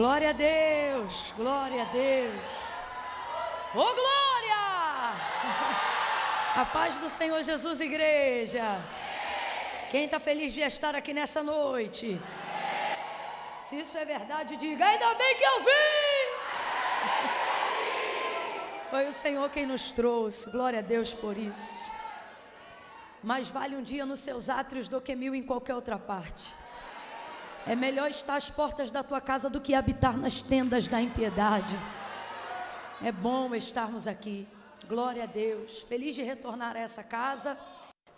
Glória a Deus, glória a Deus. Ô, glória! A paz do Senhor Jesus, igreja. Quem está feliz de estar aqui nessa noite? Se isso é verdade, diga: ainda bem que eu vim! Foi o Senhor quem nos trouxe, glória a Deus por isso. Mais vale um dia nos seus átrios do que 1000 em qualquer outra parte. É melhor estar às portas da tua casa do que habitar nas tendas da impiedade. É bom estarmos aqui, glória a Deus. Feliz de retornar a essa casa,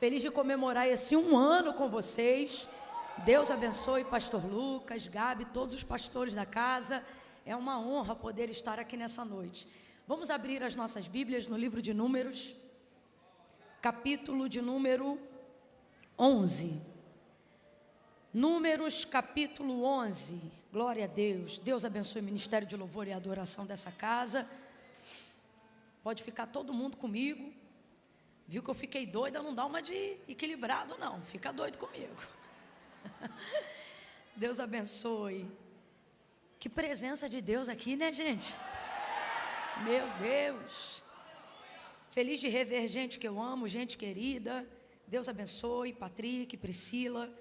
feliz de comemorar esse 1 ano com vocês. Deus abençoe pastor Lucas, Gabi, todos os pastores da casa. É uma honra poder estar aqui nessa noite. Vamos abrir as nossas Bíblias no livro de Números, capítulo de número 11. Números capítulo 11, glória a Deus. Deus abençoe o ministério de louvor e adoração dessa casa. Pode ficar todo mundo comigo. Viu que eu fiquei doida, não dá uma de equilibrado não, fica doido comigo. Deus abençoe. Que presença de Deus aqui, né, gente? Meu Deus. Feliz de rever gente que eu amo, gente querida. Deus abençoe, Patrick, Priscila.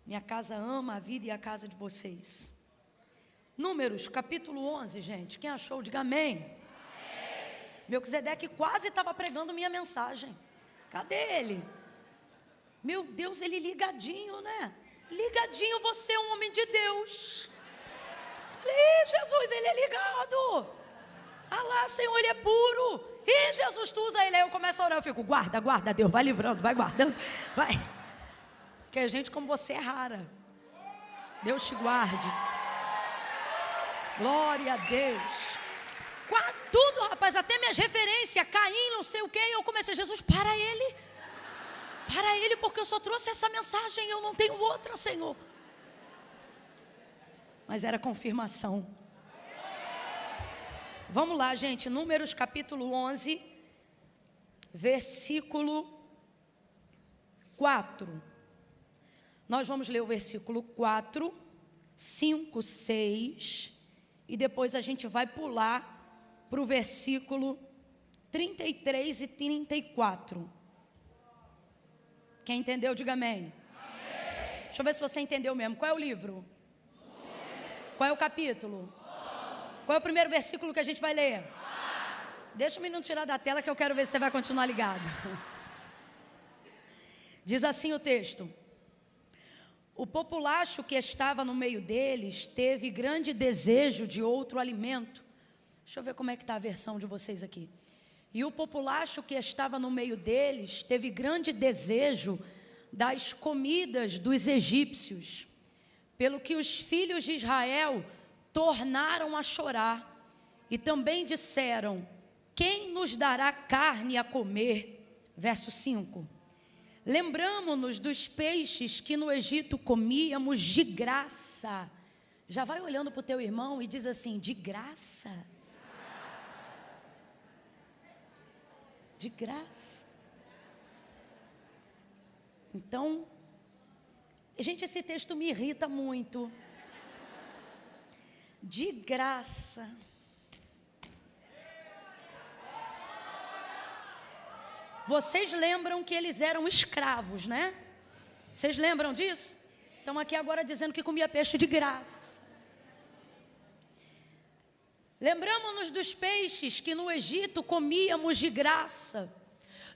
Minha casa ama a vida e a casa de vocês. Números, capítulo 11, gente. Quem achou, diga amém. Amém. Melquisedeque quase estava pregando minha mensagem. Cadê ele? Meu Deus, ele ligadinho, né? Ligadinho, você é um homem de Deus. Falei, Jesus, ele é ligado. Ah lá, Senhor, ele é puro. Ih, Jesus, tu usa ele. Aí eu começo a orar, eu fico, guarda, guarda, Deus, vai livrando, vai guardando, vai. Porque gente como você é rara. Deus te guarde. Glória a Deus. Quase tudo, rapaz, até minhas referências, Caim, não sei o que. Eu comecei, Jesus, para ele, porque eu só trouxe essa mensagem, eu não tenho outra, Senhor. Mas era confirmação. Vamos lá, gente, Números capítulo 11, versículo 4. Nós vamos ler o versículo 4, 5, 6 e depois a gente vai pular para o versículo 33 e 34. Quem entendeu, diga amém. Amém. Deixa eu ver se você entendeu mesmo. Qual é o livro? Qual é o capítulo? Qual é o primeiro versículo que a gente vai ler? Deixa o menino tirar da tela que eu quero ver se você vai continuar ligado. Diz assim o texto: o populacho que estava no meio deles teve grande desejo de outro alimento. Deixa eu ver como é que está a versão de vocês aqui. E o populacho que estava no meio deles teve grande desejo das comidas dos egípcios, pelo que os filhos de Israel tornaram a chorar e também disseram: quem nos dará carne a comer? Verso 5. Lembramo-nos dos peixes que no Egito comíamos de graça. Já vai olhando para o teu irmão e diz assim: de graça. De graça. Então, gente, esse texto me irrita muito. De graça. Vocês lembram que eles eram escravos, né? Vocês lembram disso? Estão aqui agora dizendo que comia peixe de graça. Lembramos-nos dos peixes que no Egito comíamos de graça,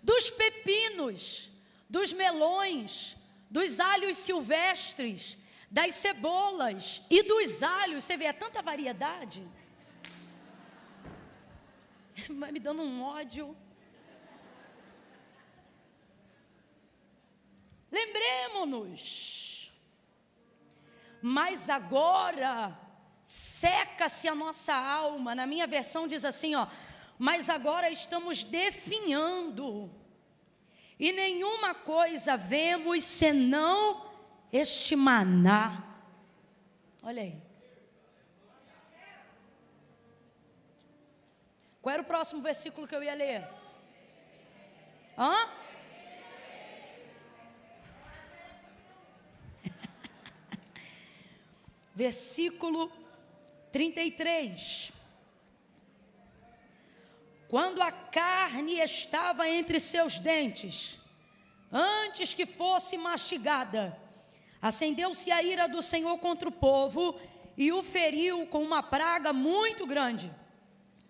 dos pepinos, dos melões, dos alhos silvestres, das cebolas e dos alhos. Você vê, é tanta variedade. Vai me dando um ódio. Lembremos-nos, mas agora seca-se a nossa alma. Na minha versão diz assim, ó: mas agora estamos definhando, e nenhuma coisa vemos senão este maná. Olha aí. Qual era o próximo versículo que eu ia ler? Hã? Versículo 33. Quando a carne estava entre seus dentes, antes que fosse mastigada, acendeu-se a ira do Senhor contra o povo e o feriu com uma praga muito grande,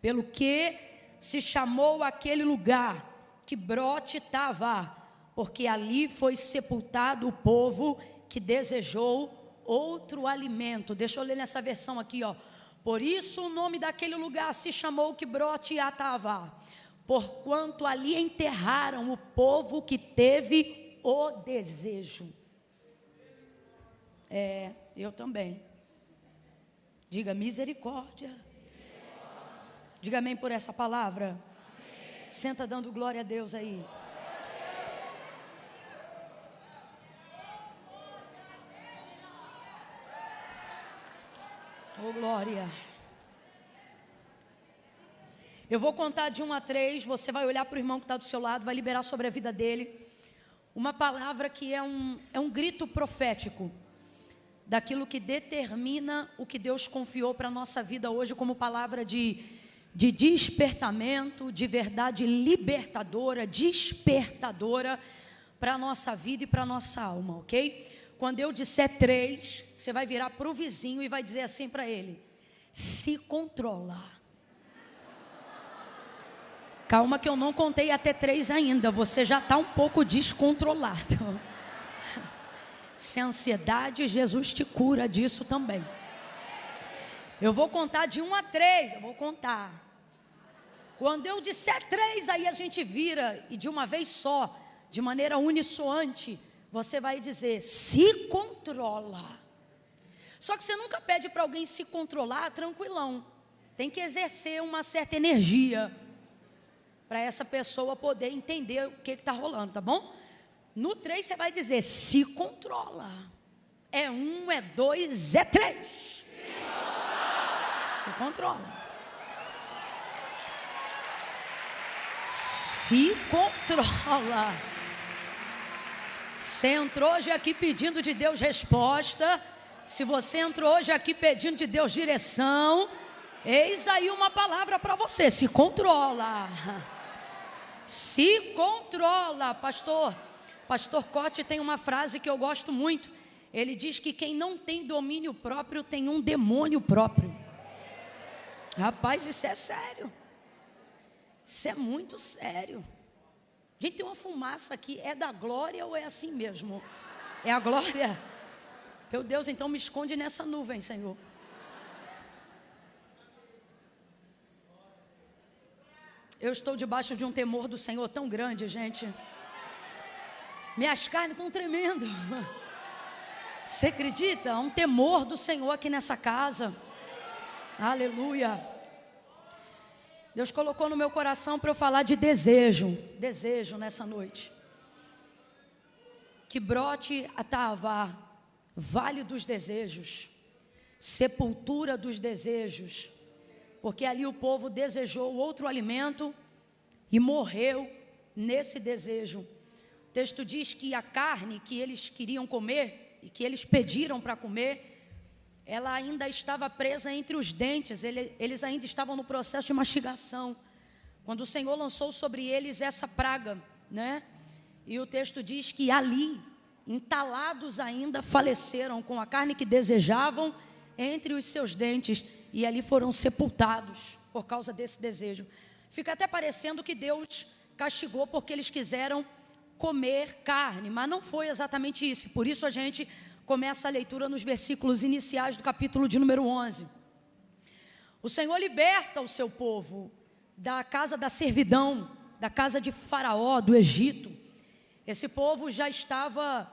pelo que se chamou aquele lugar Quibrote Tavá, porque ali foi sepultado o povo que desejou outro alimento. Deixa eu ler nessa versão aqui, ó. Por isso o nome daquele lugar se chamou Quibrote Tavá, porquanto ali enterraram o povo que teve o desejo. Eu também. Diga misericórdia. Diga amém por essa palavra. Amém. Senta dando glória a Deus aí. Oh, glória. Eu vou contar de 1 a 3. Você vai olhar para o irmão que está do seu lado, vai liberar sobre a vida dele uma palavra que é um grito profético daquilo que determina o que Deus confiou para a nossa vida hoje como palavra de despertamento, de verdade libertadora, despertadora para a nossa vida e para a nossa alma, ok? Quando eu disser 3, você vai virar para o vizinho e vai dizer assim para ele: se controla. Calma que eu não contei até 3 ainda, você já está um pouco descontrolado. Se a ansiedade, Jesus te cura disso também. Eu vou contar de 1 a 3, eu vou contar. Quando eu disser 3, aí a gente vira e de uma vez só, de maneira unissoante, você vai dizer: se controla. Só que você nunca pede para alguém se controlar tranquilão. Tem que exercer uma certa energia para essa pessoa poder entender o que está rolando, tá bom? No 3 você vai dizer: se controla. É 1, é 2, é 3. Se controla. Se controla. Você entrou hoje aqui pedindo de Deus resposta. Se você entrou hoje aqui pedindo de Deus direção, eis aí uma palavra para você: se controla. Se controla. Pastor Cote tem uma frase que eu gosto muito. Ele diz que quem não tem domínio próprio tem um demônio próprio. Rapaz, isso é sério. Isso é muito sério. Gente, tem uma fumaça aqui. É da glória ou é assim mesmo? É a glória? Meu Deus, então me esconde nessa nuvem, Senhor. Eu estou debaixo de um temor do Senhor tão grande, gente. Minhas carnes estão tremendo. Você acredita? Há um temor do Senhor aqui nessa casa. Aleluia. Deus colocou no meu coração para eu falar de desejo. Desejo nessa noite. Quibrote Tavá, vale dos desejos, sepultura dos desejos, porque ali o povo desejou outro alimento e morreu nesse desejo. O texto diz que a carne que eles queriam comer e que eles pediram para comer, ela ainda estava presa entre os dentes, eles ainda estavam no processo de mastigação, quando o Senhor lançou sobre eles essa praga, né? E o texto diz que ali, entalados ainda, faleceram com a carne que desejavam entre os seus dentes, e ali foram sepultados por causa desse desejo. Fica até parecendo que Deus castigou porque eles quiseram comer carne, mas não foi exatamente isso. Por isso a gente começa a leitura nos versículos iniciais do capítulo de número 11. O Senhor liberta o seu povo da casa da servidão, da casa de Faraó, do Egito. Esse povo já estava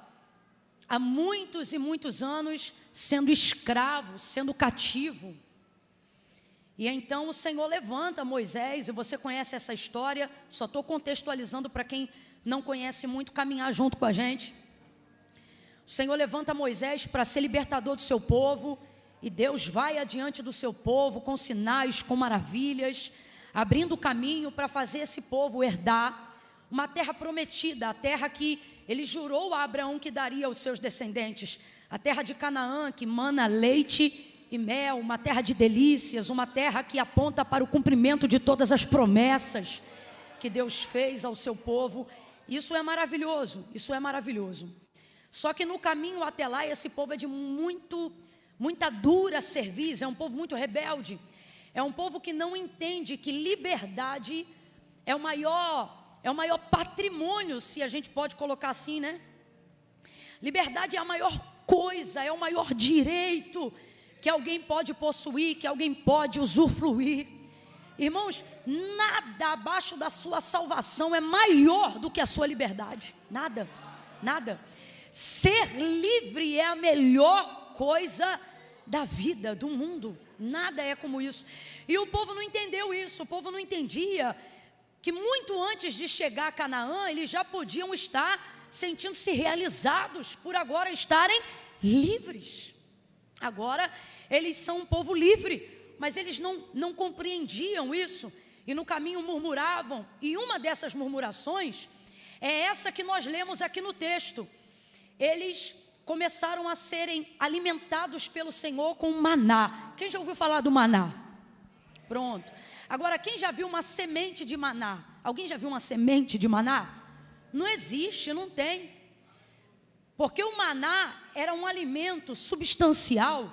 há muitos e muitos anos sendo escravo, sendo cativo. E então o Senhor levanta Moisés, e você conhece essa história, só estou contextualizando para quem não conhece muito, caminhar junto com a gente. O Senhor levanta Moisés para ser libertador do seu povo, e Deus vai adiante do seu povo com sinais, com maravilhas, abrindo o caminho para fazer esse povo herdar uma terra prometida, a terra que ele jurou a Abraão que daria aos seus descendentes, a terra de Canaã, que mana leite e mel, uma terra de delícias, uma terra que aponta para o cumprimento de todas as promessas que Deus fez ao seu povo. Isso é maravilhoso, isso é maravilhoso. Só que no caminho até lá, esse povo é de muita dura cerviz, é um povo muito rebelde, é um povo que não entende que liberdade é o maior patrimônio, se a gente pode colocar assim, né? Liberdade é a maior coisa, é o maior direito que alguém pode possuir, que alguém pode usufruir. Irmãos, nada abaixo da sua salvação é maior do que a sua liberdade. Nada, nada. Ser livre é a melhor coisa da vida, do mundo. Nada é como isso. E o povo não entendeu isso, o povo não entendia que muito antes de chegar a Canaã, eles já podiam estar sentindo-se realizados por agora estarem livres. Agora eles são um povo livre, mas eles não compreendiam isso e no caminho murmuravam. E uma dessas murmurações é essa que nós lemos aqui no texto. Eles começaram a serem alimentados pelo Senhor com maná. Quem já ouviu falar do maná? Pronto. Agora, quem já viu uma semente de maná? Alguém já viu uma semente de maná? Não existe, não tem. Porque o maná era um alimento substancial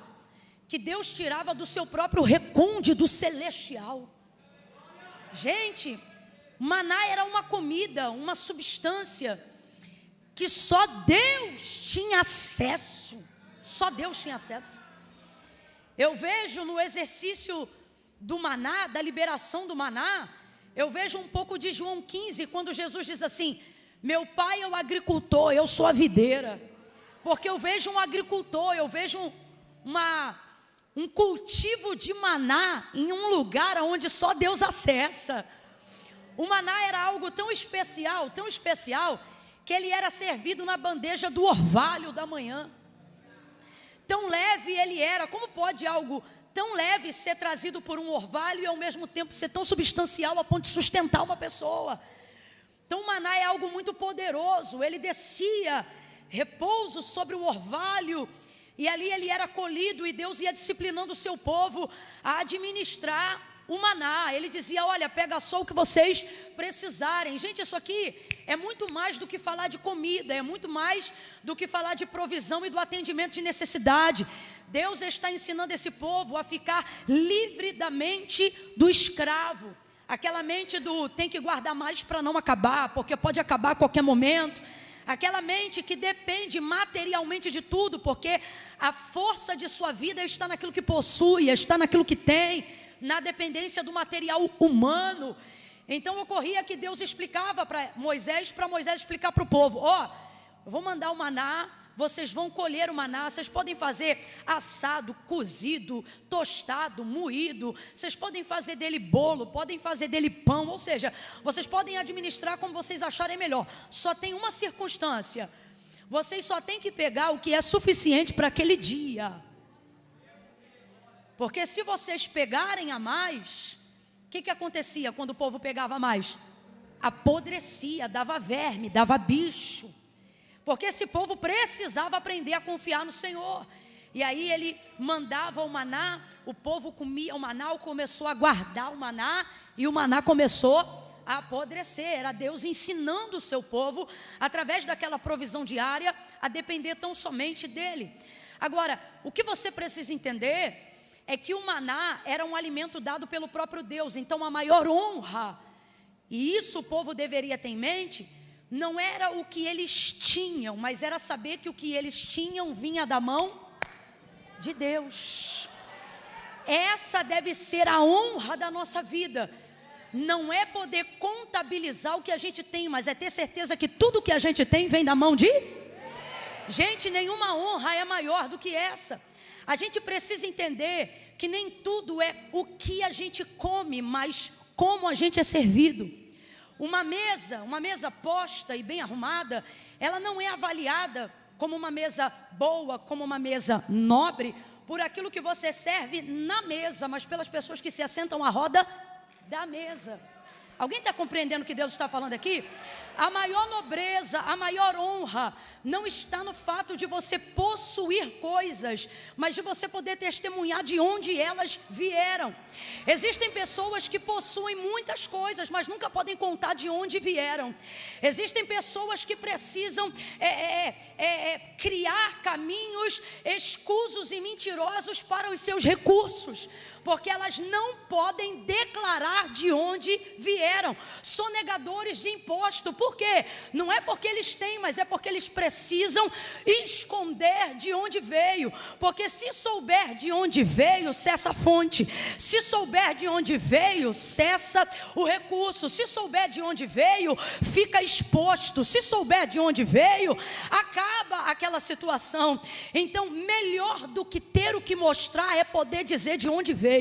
que Deus tirava do seu próprio recôndito celestial. Gente, maná era uma comida, uma substância que só Deus tinha acesso. Só Deus tinha acesso. Eu vejo no exercício do maná, da liberação do maná, eu vejo um pouco de João 15, quando Jesus diz assim: meu pai é o agricultor, eu sou a videira. Porque eu vejo um agricultor, eu vejo um cultivo de maná em um lugar onde só Deus acessa. O maná era algo tão especial, que ele era servido na bandeja do orvalho da manhã. Tão leve ele era. Como pode algo tão leve ser trazido por um orvalho e ao mesmo tempo ser tão substancial a ponto de sustentar uma pessoa? Então o maná é algo muito poderoso. Ele descia repouso sobre o orvalho, e ali ele era colhido, e Deus ia disciplinando o seu povo a administrar o maná. Ele dizia: olha, pega só o que vocês precisarem. Gente, isso aqui é muito mais do que falar de comida, é muito mais do que falar de provisão e do atendimento de necessidade. Deus está ensinando esse povo a ficar livre da mente do escravo, aquela mente do tem que guardar mais para não acabar, porque pode acabar a qualquer momento. Aquela mente que depende materialmente de tudo, porque a força de sua vida está naquilo que possui, está naquilo que tem, na dependência do material humano. Então ocorria que Deus explicava para Moisés explicar para o povo: ó, eu vou mandar o maná, vocês vão colher o maná, vocês podem fazer assado, cozido, tostado, moído, vocês podem fazer dele bolo, podem fazer dele pão, ou seja, vocês podem administrar como vocês acharem melhor. Só tem uma circunstância: vocês só têm que pegar o que é suficiente para aquele dia. Porque se vocês pegarem a mais, o que acontecia quando o povo pegava a mais? Apodrecia, dava verme, dava bicho. Porque esse povo precisava aprender a confiar no Senhor. E aí ele mandava o maná, o povo comia o maná, começou a guardar o maná, e o maná começou a apodrecer. Era Deus ensinando o seu povo, através daquela provisão diária, a depender tão somente dele. Agora, o que você precisa entender é que o maná era um alimento dado pelo próprio Deus. Então a maior honra, e isso o povo deveria ter em mente, não era o que eles tinham, mas era saber que o que eles tinham vinha da mão de Deus. Essa deve ser a honra da nossa vida. Não é poder contabilizar o que a gente tem, mas é ter certeza que tudo que a gente tem vem da mão de gente. Nenhuma honra é maior do que essa. A gente precisa entender que nem tudo é o que a gente come, mas como a gente é servido. Uma mesa posta e bem arrumada, ela não é avaliada como uma mesa boa, como uma mesa nobre, por aquilo que você serve na mesa, mas pelas pessoas que se assentam à roda da mesa. Alguém está compreendendo o que Deus está falando aqui? A maior nobreza, a maior honra não está no fato de você possuir coisas, mas de você poder testemunhar de onde elas vieram. Existem pessoas que possuem muitas coisas, mas nunca podem contar de onde vieram. Existem pessoas que precisam criar caminhos escusos e mentirosos para os seus recursos, porque elas não podem declarar de onde vieram. Sonegadores de imposto. Por quê? Não é porque eles têm, mas é porque eles precisam esconder de onde veio. Porque se souber de onde veio, cessa a fonte. Se souber de onde veio, cessa o recurso. Se souber de onde veio, fica exposto. Se souber de onde veio, acaba aquela situação. Então, melhor do que ter o que mostrar é poder dizer de onde veio.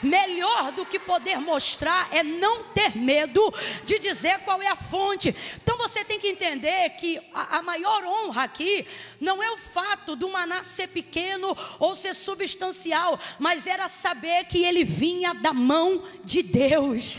Melhor do que poder mostrar é não ter medo de dizer qual é a fonte. Então você tem que entender que a maior honra aqui não é o fato do maná ser pequeno ou ser substancial, mas era saber que ele vinha da mão de Deus.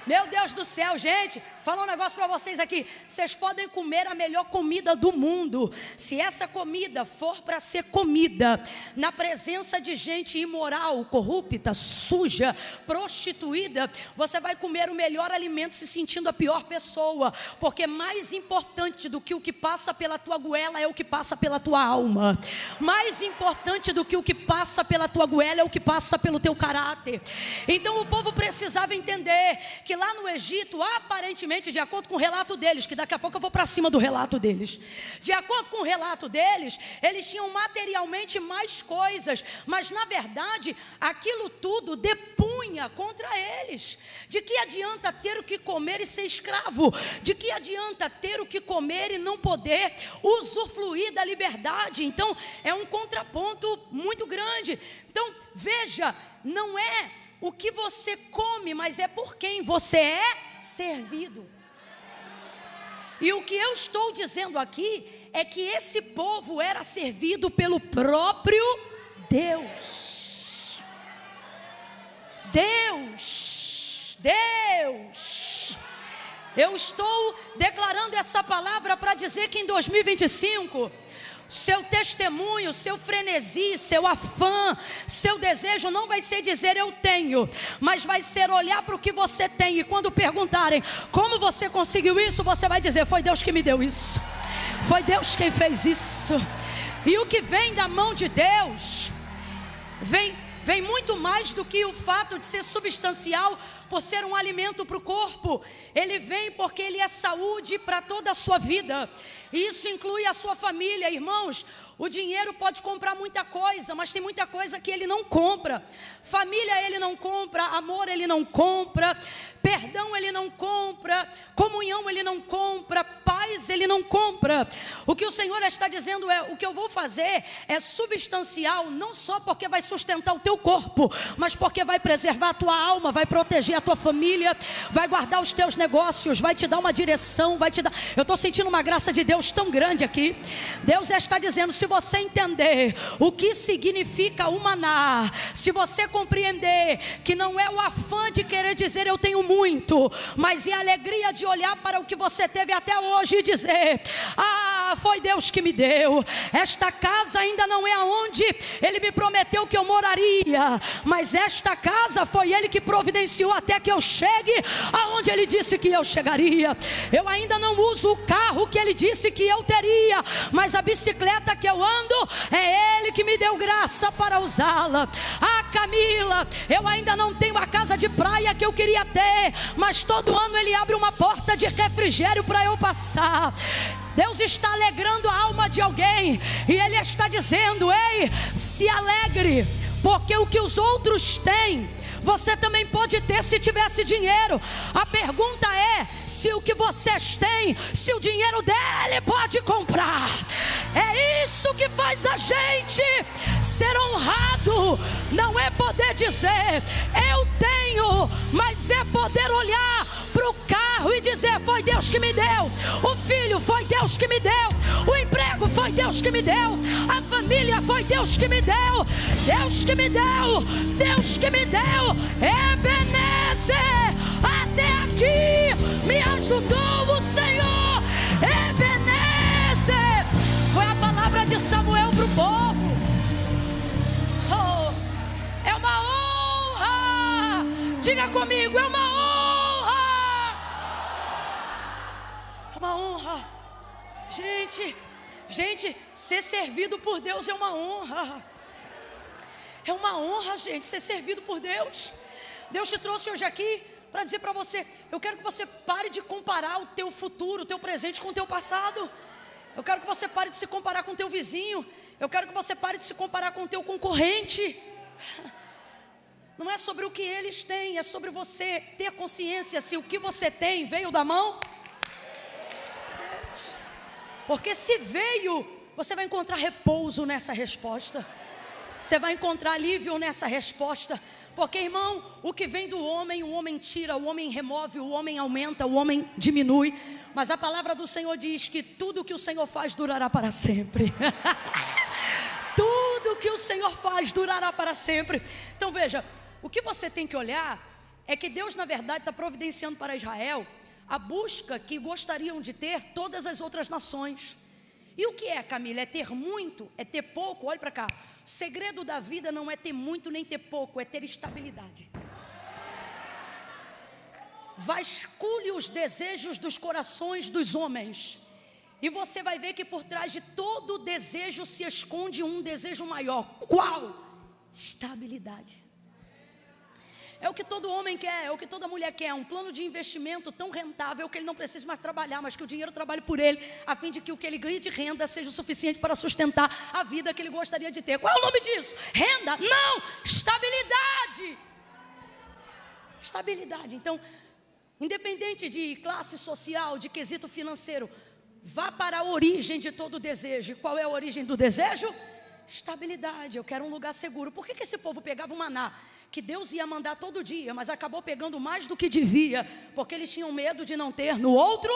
Meu Deus do céu, gente, falar um negócio para vocês aqui. Vocês podem comer a melhor comida do mundo. Se essa comida for para ser comida na presença de gente imoral, corrupta, suja, prostituída, você vai comer o melhor alimento se sentindo a pior pessoa. Porque mais importante do que o que passa pela tua goela é o que passa pela tua alma. Mais importante do que o que passa pela tua goela é o que passa pelo teu caráter. Então o povo precisava entender que lá no Egito, aparentemente, de acordo com o relato deles, que daqui a pouco eu vou para cima do relato deles, de acordo com o relato deles, eles tinham materialmente mais coisas, mas na verdade, aquilo tudo depunha contra eles. De que adianta ter o que comer e ser escravo? De que adianta ter o que comer e não poder usufruir da liberdade? Então, é um contraponto muito grande. Então, veja, não é o que você come, mas é por quem você é servido. E o que eu estou dizendo aqui é que esse povo era servido pelo próprio Deus. Deus. Eu estou declarando essa palavra para dizer que em 2025... seu testemunho, seu frenesi, seu afã, seu desejo não vai ser dizer eu tenho, mas vai ser olhar para o que você tem. E quando perguntarem como você conseguiu isso, você vai dizer: foi Deus que me deu isso, foi Deus quem fez isso. E o que vem da mão de Deus vem muito mais do que o fato de ser substancial, por ser um alimento para o corpo. Ele vem porque ele é saúde para toda a sua vida. E isso inclui a sua família. Irmãos, o dinheiro pode comprar muita coisa, mas tem muita coisa que ele não compra. Família ele não compra, amor ele não compra, perdão ele não compra, comunhão ele não compra, paz ele não compra. O que o Senhor está dizendo é: o que eu vou fazer é substancial, não só porque vai sustentar o teu corpo, mas porque vai preservar a tua alma, vai proteger a tua família, vai guardar os teus negócios, vai te dar uma direção, vai te dar... Eu estou sentindo uma graça de Deus tão grande aqui. Deus está dizendo: se você entender o que significa o maná, se você compreender que não é o afã de querer dizer eu tenho muito, mas é a alegria de olhar para o que você teve até hoje e dizer: ah, foi Deus que me deu. Esta casa ainda não é aonde Ele me prometeu que eu moraria, mas esta casa foi Ele que providenciou até que eu chegue aonde Ele disse que eu chegaria. Eu ainda não uso o carro que Ele disse que eu teria, mas a bicicleta que eu ando, é Ele que me deu graça para usá-la. Ah, Camila, eu ainda não tenho a casa de praia que eu queria ter, mas todo ano Ele abre uma porta de refrigério para eu passar. Deus está alegrando a alma de alguém, e Ele está dizendo: ei, se alegre, porque o que os outros têm, você também pode ter se tivesse dinheiro. A pergunta é se o que vocês têm, se o dinheiro dele pode comprar. É isso que faz a gente ser honrado. Não é poder dizer eu tenho, mas é poder olhar para o carro e dizer: foi Deus que me deu. O filho foi Deus que me deu. O emprego foi Deus que me deu. A família foi Deus que me deu. Deus que me deu. Deus que me deu. Ebenezer, até aqui me ajudou o Senhor. comigo, é uma honra. É uma honra. Gente, ser servido por Deus é uma honra. É uma honra, gente, ser servido por Deus. Deus te trouxe hoje aqui para dizer para você: eu quero que você pare de comparar o teu futuro, o teu presente com o teu passado. Eu quero que você pare de se comparar com o teu vizinho. Eu quero que você pare de se comparar com o teu concorrente. Não é sobre o que eles têm, é sobre você ter consciência se o que você tem veio da mão. Porque se veio, você vai encontrar repouso nessa resposta. Você vai encontrar alívio nessa resposta. Porque, irmão, o que vem do homem, o homem tira, o homem remove, o homem aumenta, o homem diminui. Mas a palavra do Senhor diz que tudo que o Senhor faz durará para sempre. Tudo que o Senhor faz durará para sempre. Então veja, o que você tem que olhar é que Deus, na verdade, está providenciando para Israel a busca que gostariam de ter todas as outras nações. E o que é, Camila? É ter muito? É ter pouco? Olha para cá. O segredo da vida não é ter muito nem ter pouco, é ter estabilidade. Vasculhe os desejos dos corações dos homens, e você vai ver que por trás de todo desejo se esconde um desejo maior. Qual? Estabilidade. É o que todo homem quer, é o que toda mulher quer. Um plano de investimento tão rentável que ele não precise mais trabalhar, mas que o dinheiro trabalhe por ele, a fim de que o que ele ganhe de renda seja o suficiente para sustentar a vida que ele gostaria de ter. Qual é o nome disso? Renda? Não! Estabilidade! Estabilidade. Então, independente de classe social, de quesito financeiro, vá para a origem de todo desejo. E qual é a origem do desejo? Estabilidade. Eu quero um lugar seguro. Por que esse povo pegava o maná que Deus ia mandar todo dia, mas acabou pegando mais do que devia? Porque eles tinham medo de não ter no outro.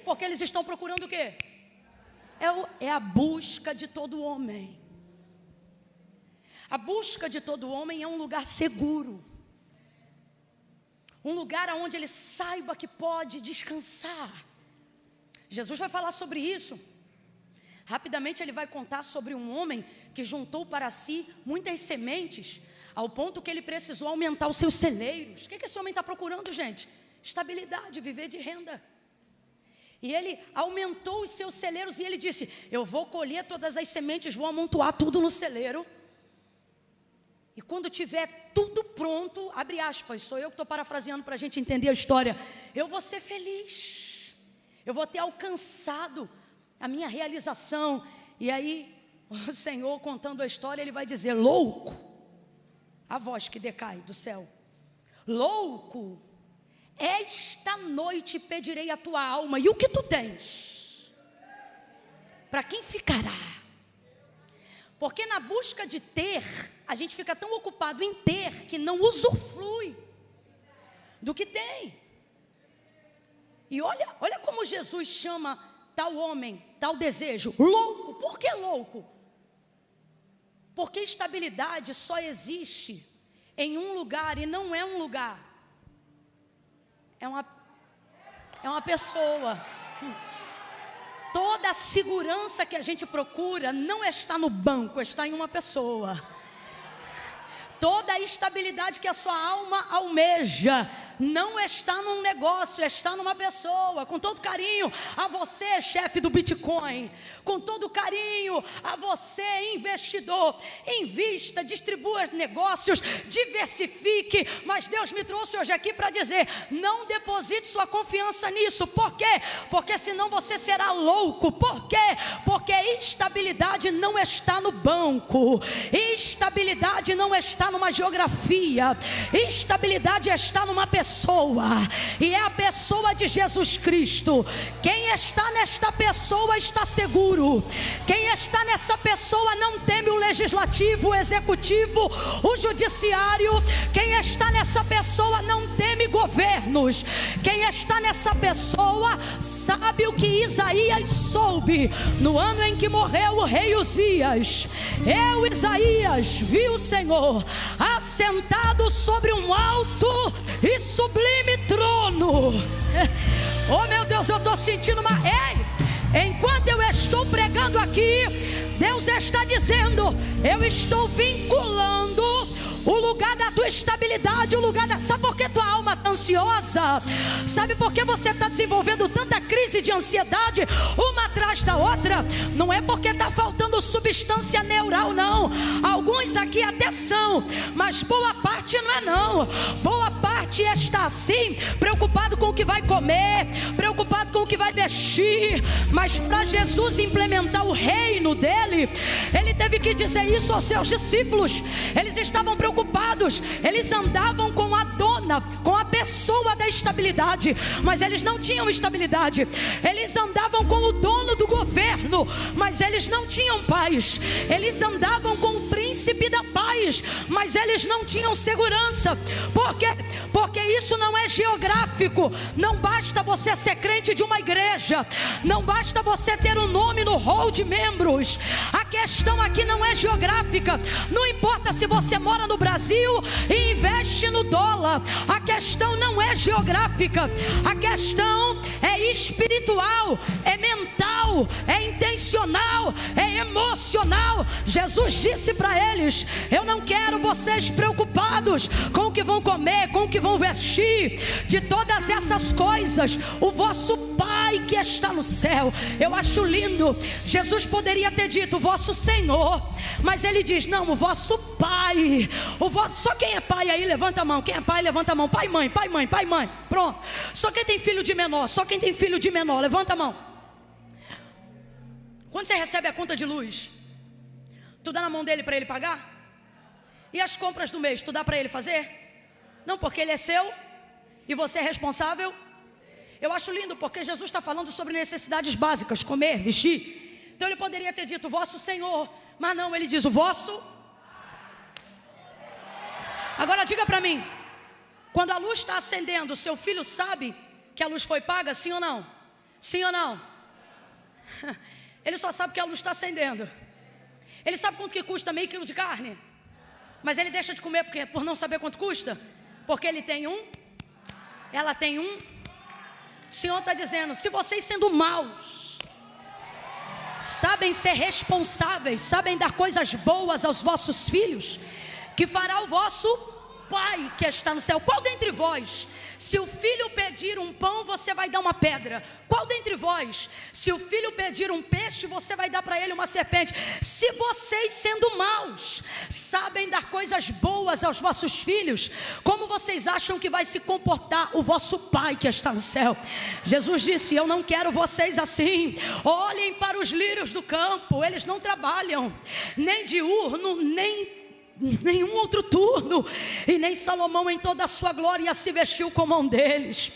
Porque eles estão procurando o quê? É a busca de todo homem. A busca de todo homem é um lugar seguro, um lugar onde ele saiba que pode descansar. Jesus vai falar sobre isso. Rapidamente ele vai contar sobre um homem que juntou para si muitas sementes, ao ponto que ele precisou aumentar os seus celeiros. O que esse homem está procurando, gente? Estabilidade, viver de renda. E ele aumentou os seus celeiros e ele disse: eu vou colher todas as sementes, vou amontoar tudo no celeiro. E quando tiver tudo pronto, abre aspas, sou eu que estou parafraseando para a gente entender a história, eu vou ser feliz, eu vou ter alcançado a minha realização. E aí o Senhor, contando a história, ele vai dizer: louco, a voz que decai do céu, louco, esta noite pedirei a tua alma, e o que tu tens, para quem ficará? Porque na busca de ter, a gente fica tão ocupado em ter, que não usufrui do que tem. E olha como Jesus chama tal homem, tal desejo, louco. Por que louco? Porque estabilidade só existe em um lugar, e não é um lugar, é uma pessoa. Toda a segurança que a gente procura não está no banco, está em uma pessoa. Toda a estabilidade que a sua alma almeja não está num negócio, está numa pessoa. Com todo carinho a você, chefe do Bitcoin, com todo carinho a você, investidor, invista, distribua negócios, diversifique. Mas Deus me trouxe hoje aqui para dizer: não deposite sua confiança nisso. Por quê? Porque senão você será louco. Por quê? Porque estabilidade não está no banco, estabilidade não está numa geografia, estabilidade está numa pessoa. E é a pessoa de Jesus Cristo. Quem está nesta pessoa está seguro. Quem está nessa pessoa não teme o legislativo, o executivo, o judiciário. Quem está nessa pessoa não teme governos. Quem está nessa pessoa sabe o que Isaías soube no ano em que morreu o rei Uzias. Eu, Isaías, vi o Senhor assentado sobre um alto e sublime trono. Oh meu Deus, eu estou sentindo uma... enquanto eu estou pregando aqui, Deus está dizendo: eu estou vinculando o lugar da tua estabilidade, o lugar da... Sabe por que tua alma está ansiosa? Sabe por que você está desenvolvendo tanta crise de ansiedade, uma atrás da outra? Não é porque está faltando substância neural, não. Alguns aqui até são, mas boa parte não é não. Boa parte está assim, preocupado com o que vai comer, preocupado com o que vai vestir. Mas para Jesus implementar o reino dele, ele teve que dizer isso aos seus discípulos. Eles estavam preocupados, eles andavam com a dona, com a pessoa da estabilidade, mas eles não tinham estabilidade. Eles andavam com o dono do governo, mas eles não tinham paz. Eles andavam com o príncipe da paz, mas eles não tinham segurança. Por quê? Porque isso não é geográfico. Não basta você ser crente de uma igreja, não basta você ter um nome no hall de membros. A questão aqui não é geográfica. Não importa se você mora no Brasil e investe no dólar. A questão não é geográfica. A questão é espiritual, é mental, é intencional, é emocional. Jesus disse para eles: eu não quero vocês preocupados com o que vão comer, com o que vão vestir. De todas essas coisas, o vosso Pai que está no céu. Eu acho lindo. Jesus poderia ter dito vosso Senhor, mas ele diz não, o vosso Pai. O vosso... Só quem é pai aí levanta a mão. Quem é pai levanta a mão. Pai, mãe, pai, mãe, pai, mãe. Pronto. Só quem tem filho de menor, só quem tem filho de menor, levanta a mão. Quando você recebe a conta de luz, tu dá na mão dele para ele pagar? E as compras do mês, tu dá para ele fazer? Não, porque ele é seu e você é responsável. Eu acho lindo porque Jesus está falando sobre necessidades básicas, comer, vestir. Então ele poderia ter dito vosso Senhor, mas não, ele diz o vosso. Agora diga para mim, quando a luz está acendendo, seu filho sabe que a luz foi paga, sim ou não? Sim ou não? Ele só sabe que a luz está acendendo. Ele sabe quanto que custa meio quilo de carne, mas ele deixa de comer por não saber quanto custa? Porque ele tem um, ela tem um. O Senhor está dizendo, se vocês sendo maus, sabem ser responsáveis, sabem dar coisas boas aos vossos filhos, que fará o vosso Pai que está no céu. Qual dentre vós, se o filho pedir um pão, você vai dar uma pedra? Qual dentre vós, se o filho pedir um peixe, você vai dar para ele uma serpente? Se vocês sendo maus, sabem dar coisas boas aos vossos filhos, como vocês acham que vai se comportar o vosso Pai que está no céu? Jesus disse, eu não quero vocês assim. Olhem para os lírios do campo, eles não trabalham, nem diurno, nem nenhum outro turno, e nem Salomão em toda a sua glória se vestiu como um deles.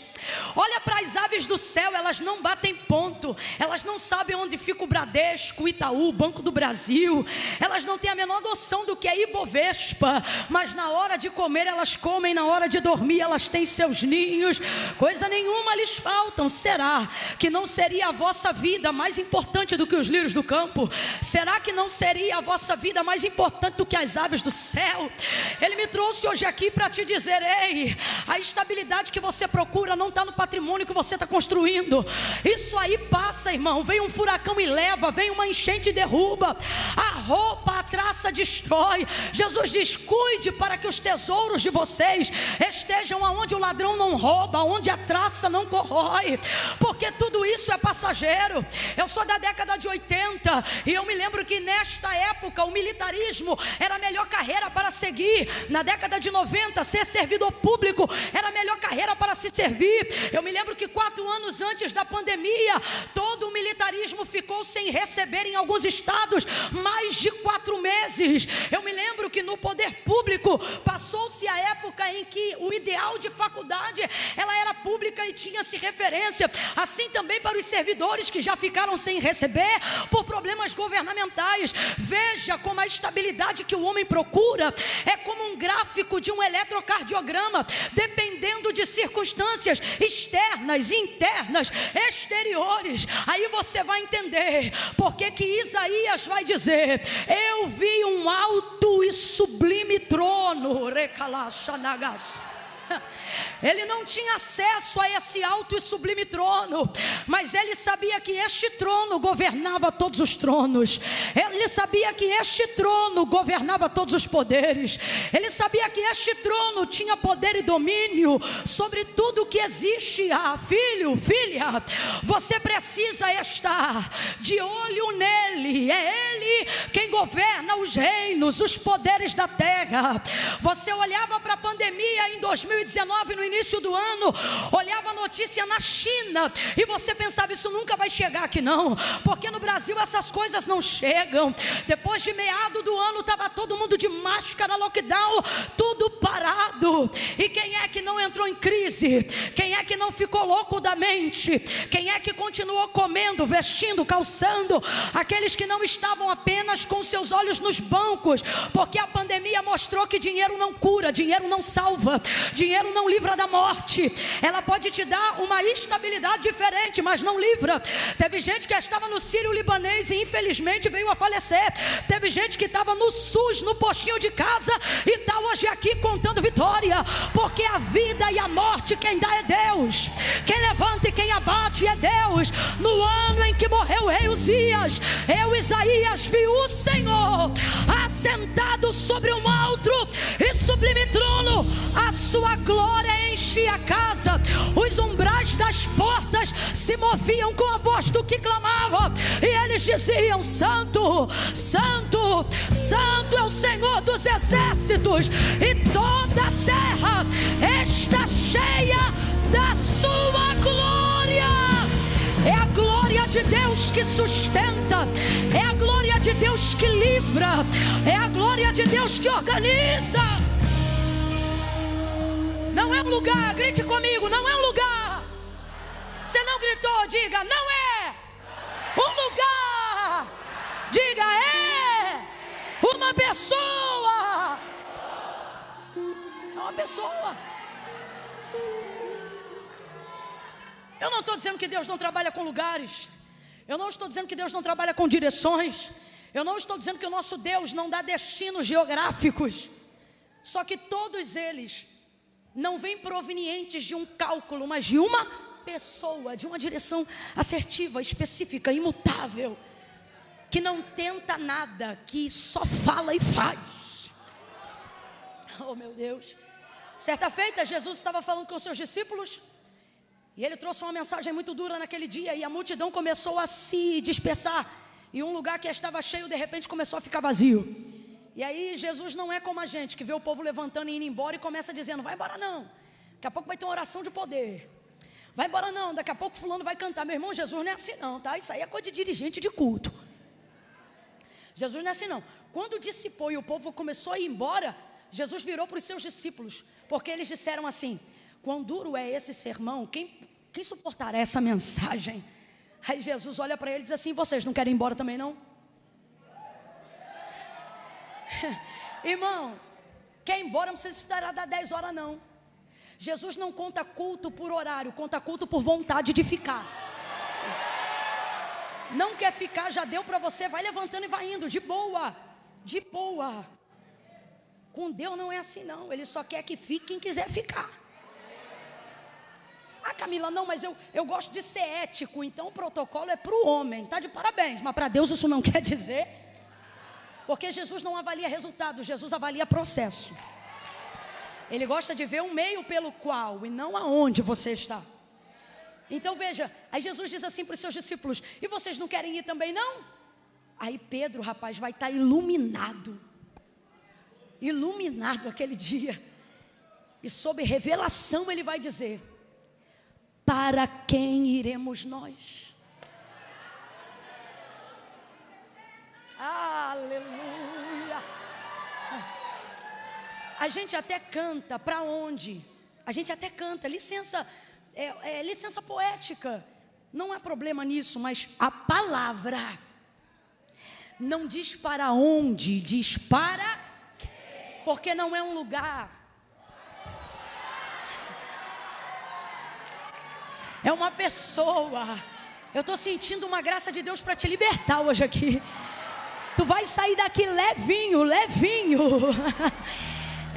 Olha para as aves do céu, elas não batem ponto, elas não sabem onde fica o Bradesco, o Itaú, o Banco do Brasil, elas não têm a menor noção do que é Ibovespa, mas na hora de comer elas comem, na hora de dormir elas têm seus ninhos, coisa nenhuma lhes faltam. Será que não seria a vossa vida mais importante do que os lírios do campo? Será que não seria a vossa vida mais importante do que as aves do céu? Ele me trouxe hoje aqui para te dizer, ei, a estabilidade que você procura não está no patrimônio que você está construindo. Isso aí passa, irmão. Vem um furacão e leva, vem uma enchente e derruba. A roupa, a traça destrói. Jesus diz, cuide para que os tesouros de vocês estejam aonde o ladrão não rouba, onde a traça não corrói, porque tudo isso é passageiro. Eu sou da década de 80 e eu me lembro que nesta época o militarismo era a melhor carreira para seguir. Na década de 90, ser servidor público era a melhor carreira para se servir. Eu me lembro que 4 anos antes da pandemia, todo o militarismo ficou sem receber em alguns estados mais de 4 meses. Eu me lembro que no poder público passou-se a época em que o ideal de faculdade ela era pública e tinha-se referência. Assim também para os servidores que já ficaram sem receber por problemas governamentais. Veja como a estabilidade que o homem procura é como um gráfico de um eletrocardiograma, dependendo de circunstâncias externas, internas, exteriores. Aí você vai entender porque que Isaías vai dizer, eu vi um alto e sublime trono, Ele não tinha acesso a esse alto e sublime trono, mas ele sabia que este trono governava todos os tronos. Ele sabia que este trono governava todos os poderes. Ele sabia que este trono tinha poder e domínio sobre tudo que existe. Filho, filha, você precisa estar de olho nele. É ele quem governa os reinos, os poderes da terra. Você olhava para a pandemia em 2019, no início do ano, olhava a notícia na China e você pensava, isso nunca vai chegar aqui não, porque no Brasil essas coisas não chegam. Depois de meado do ano, estava todo mundo de máscara, lockdown, tudo parado. E quem é que não entrou em crise? Quem é que não ficou louco da mente? Quem é que continuou comendo, vestindo, calçando? Aqueles que não estavam apenas com seus olhos nos bancos, porque a pandemia mostrou que dinheiro não cura, dinheiro não salva, dinheiro não livra da morte. Ela pode te dar uma estabilidade diferente, mas não livra. Teve gente que estava no Sírio Libanês e infelizmente veio a falecer. Teve gente que estava no SUS, no postinho de casa, e está hoje aqui contando vitória, porque a vida e a morte quem dá é Deus, quem levanta e quem abate é Deus. No ano em que morreu o rei Uzias, eu, Isaías, vi o Senhor assentado sobre um alto e sublime trono. A sua glória enchia a casa, os umbrais das portas se moviam com a voz do que clamava, e eles diziam: Santo, Santo, Santo é o Senhor dos exércitos, e toda a terra está cheia da sua glória. É a glória de Deus que sustenta, é a glória de Deus que livra, é a glória de Deus que organiza. Não é um lugar, grite comigo, não é um lugar. Você não gritou, diga, não é um lugar. Diga, é uma pessoa. É uma pessoa. Eu não estou dizendo que Deus não trabalha com lugares. Eu não estou dizendo que Deus não trabalha com direções. Eu não estou dizendo que o nosso Deus não dá destinos geográficos. Só que todos eles não vêm provenientes de um cálculo, mas de uma pessoa, de uma direção assertiva, específica, imutável, que não tenta nada, que só fala e faz. Oh, meu Deus. Certa feita, Jesus estava falando com seus discípulos, e ele trouxe uma mensagem muito dura naquele dia, e a multidão começou a se dispersar, e um lugar que estava cheio, de repente começou a ficar vazio. E aí Jesus não é como a gente, que vê o povo levantando e indo embora, e começa dizendo: vai embora não, daqui a pouco vai ter uma oração de poder. Vai embora não, daqui a pouco fulano vai cantar. Meu irmão, Jesus não é assim não, tá? Isso aí é coisa de dirigente de culto. Jesus não é assim não. Quando dissipou e o povo começou a ir embora, Jesus virou para os seus discípulos, porque eles disseram assim: quão duro é esse sermão, quem suportará essa mensagem? Aí Jesus olha para eles e diz assim: vocês não querem ir embora também não? Irmão, quer ir embora, não precisa esperar dar 10 horas não. Jesus não conta culto por horário, conta culto por vontade de ficar. Não quer ficar, já deu para você, vai levantando e vai indo, de boa, de boa. Com Deus não é assim não, Ele só quer que fique quem quiser ficar. Ah, Camila, não, mas eu gosto de ser ético, então o protocolo é para o homem, está de parabéns, mas para Deus isso não quer dizer, porque Jesus não avalia resultado, Jesus avalia processo. Ele gosta de ver um meio pelo qual e não aonde você está. Então veja, aí Jesus diz assim para os seus discípulos: e vocês não querem ir também não? Aí Pedro, rapaz, vai estar iluminado aquele dia, e sob revelação ele vai dizer: para quem iremos nós? Aleluia. A gente até canta, para onde? A gente até canta, licença, licença poética, não há problema nisso, mas a palavra não diz para onde, diz para quê, porque não é um lugar, é uma pessoa. Eu estou sentindo uma graça de Deus para te libertar hoje aqui. Tu vai sair daqui levinho, levinho.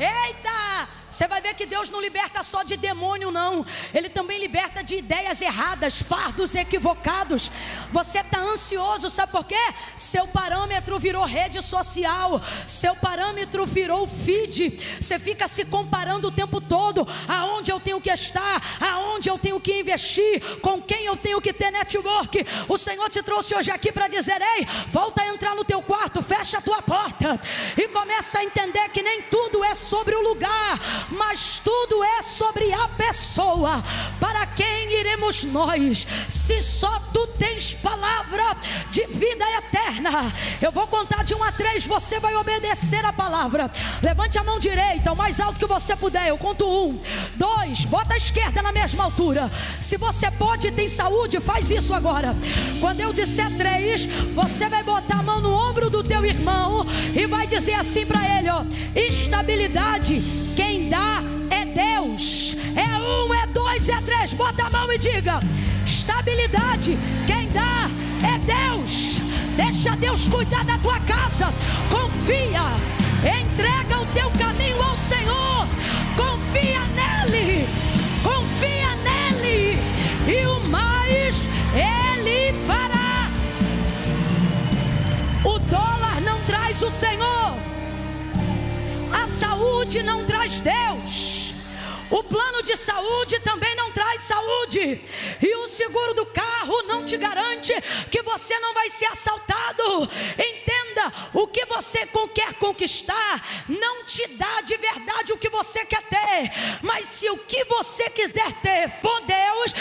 Eita, Você vai ver que Deus não liberta só de demônio, não. Ele também liberta de ideias erradas, fardos equivocados. Você está ansioso, sabe por quê? Seu parâmetro virou rede social. Seu parâmetro virou feed. Você fica se comparando o tempo todo. Aonde eu tenho que estar, aonde eu tenho que investir, com quem eu tenho que ter network. O Senhor te trouxe hoje aqui para dizer: ei, volta a entrar no teu quarto, fecha a tua porta e começa a entender que nem tudo é sobre o lugar, mas tudo é sobre a pessoa. Para quem iremos nós, se só tu tens palavra de vida eterna? Eu vou contar de 1 a 3, você vai obedecer a palavra. Levante a mão direita, o mais alto que você puder. Eu conto 1, 2, bota a esquerda na mesma altura. Se você pode e tem saúde, faz isso agora. Quando eu disser 3, você vai botar a mão no ombro do teu irmão e vai dizer assim para ele, ó: estabilidade, quem dá é Deus. É 1, é 2, é 3. Bota a mão e diga: estabilidade, quem dá é Deus. Deixa Deus cuidar da tua casa. Confia, entrega o teu caminho ao Senhor. Confia nele, confia nele, e o mais Ele fará. O dólar não traz o Senhor, a saúde não traz Deus, o plano de saúde também não traz saúde, e o seguro do carro não te garante que você não vai ser assaltado. Entenda, o que você quer conquistar não te dá de verdade o que você quer ter, mas se o que você quiser ter for Deus,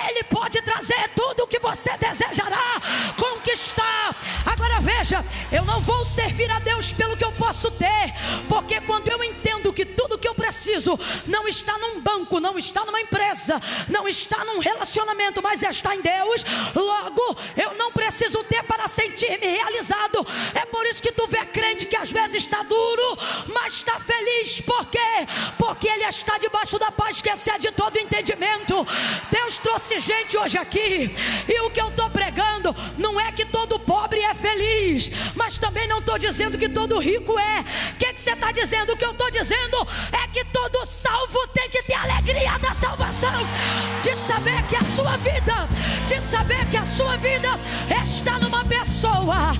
Ele pode trazer tudo o que você desejará conquistar. Agora veja, eu não vou servir a Deus pelo que eu posso ter, porque quando eu entendo que tudo que eu preciso não está num banco, não está numa empresa, não está num relacionamento, mas está em Deus, logo eu não preciso ter para sentir-me realizado. É por isso que tu vê crente que às vezes está duro, mas está feliz. Por quê? Porque ele está debaixo da paz que excede todo entendimento. Deus trouxe gente hoje aqui, e o que eu estou pregando não é que todo pobre é feliz, mas também não estou dizendo que todo rico é. O que você está dizendo? O que eu estou dizendo é que todo salvo tem que ter alegria da salvação, de saber que a sua vida, está numa pessoa.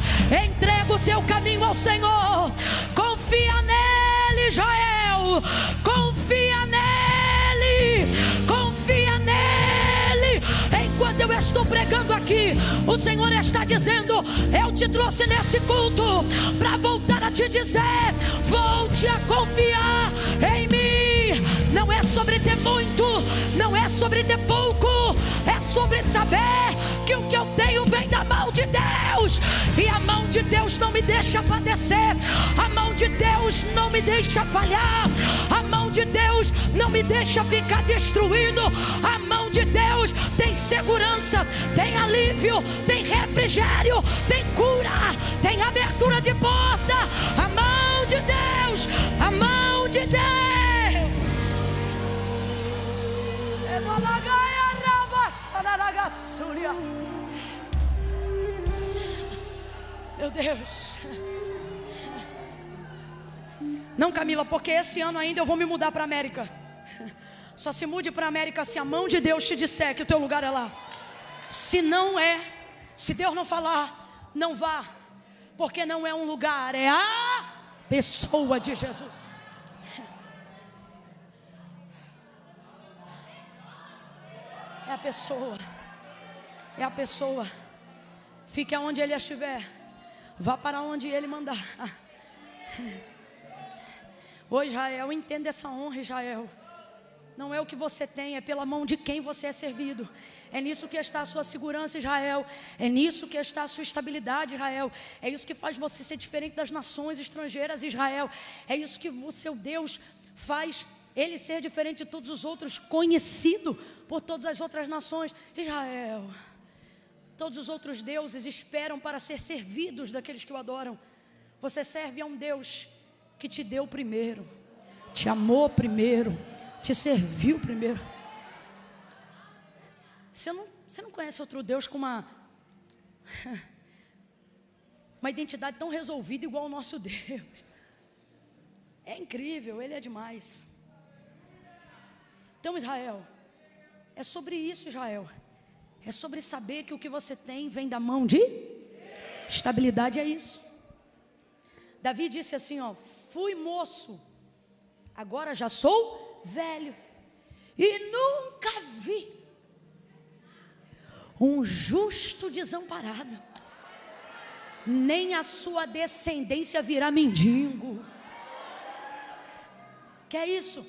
Entrega o teu caminho ao Senhor, confia nele, Israel, confia nele, confia nele. Enquanto eu estou pregando aqui, o Senhor está dizendo: eu te trouxe nesse culto para voltar a te dizer, volte a confiar em mim. Não é sobre ter muito, não é sobre ter pouco, é sobre saber que o que eu tenho vem da mão de Deus, e a mão de Deus não me deixa padecer, a mão de Deus não me deixa falhar, a mão de Deus não me deixa ficar destruído. A mão de Deus tem segurança, tem alívio, tem refrigério, tem cura, tem abertura de porta. A mão de Deus, a mão de Deus. Meu Deus. Não, Camila, porque esse ano ainda eu vou me mudar para a América. Só se mude para a América se a mão de Deus te disser que o teu lugar é lá. Se não é, se Deus não falar, não vá, porque não é um lugar, é a pessoa de Jesus. É a pessoa, é a pessoa. Fique aonde Ele estiver, vá para onde Ele mandar. Ô Israel, entenda essa honra, Israel. Não é o que você tem, é pela mão de quem você é servido. É nisso que está a sua segurança, Israel. É nisso que está a sua estabilidade, Israel. É isso que faz você ser diferente das nações estrangeiras, Israel. É isso que o seu Deus faz Ele ser diferente de todos os outros, conhecido por todas as outras nações. Israel, todos os outros deuses esperam para ser servidos daqueles que o adoram. Você serve a um Deus que te deu primeiro, te amou primeiro, te serviu primeiro. Você não conhece outro Deus com uma identidade tão resolvida igual ao nosso Deus. É incrível, Ele é demais. Então, Israel, é sobre isso, Israel. É sobre saber que o que você tem vem da mão de estabilidade, é isso. Davi disse assim, ó: fui moço, agora já sou velho, e nunca vi um justo desamparado, nem a sua descendência virá mendigo. Que é isso?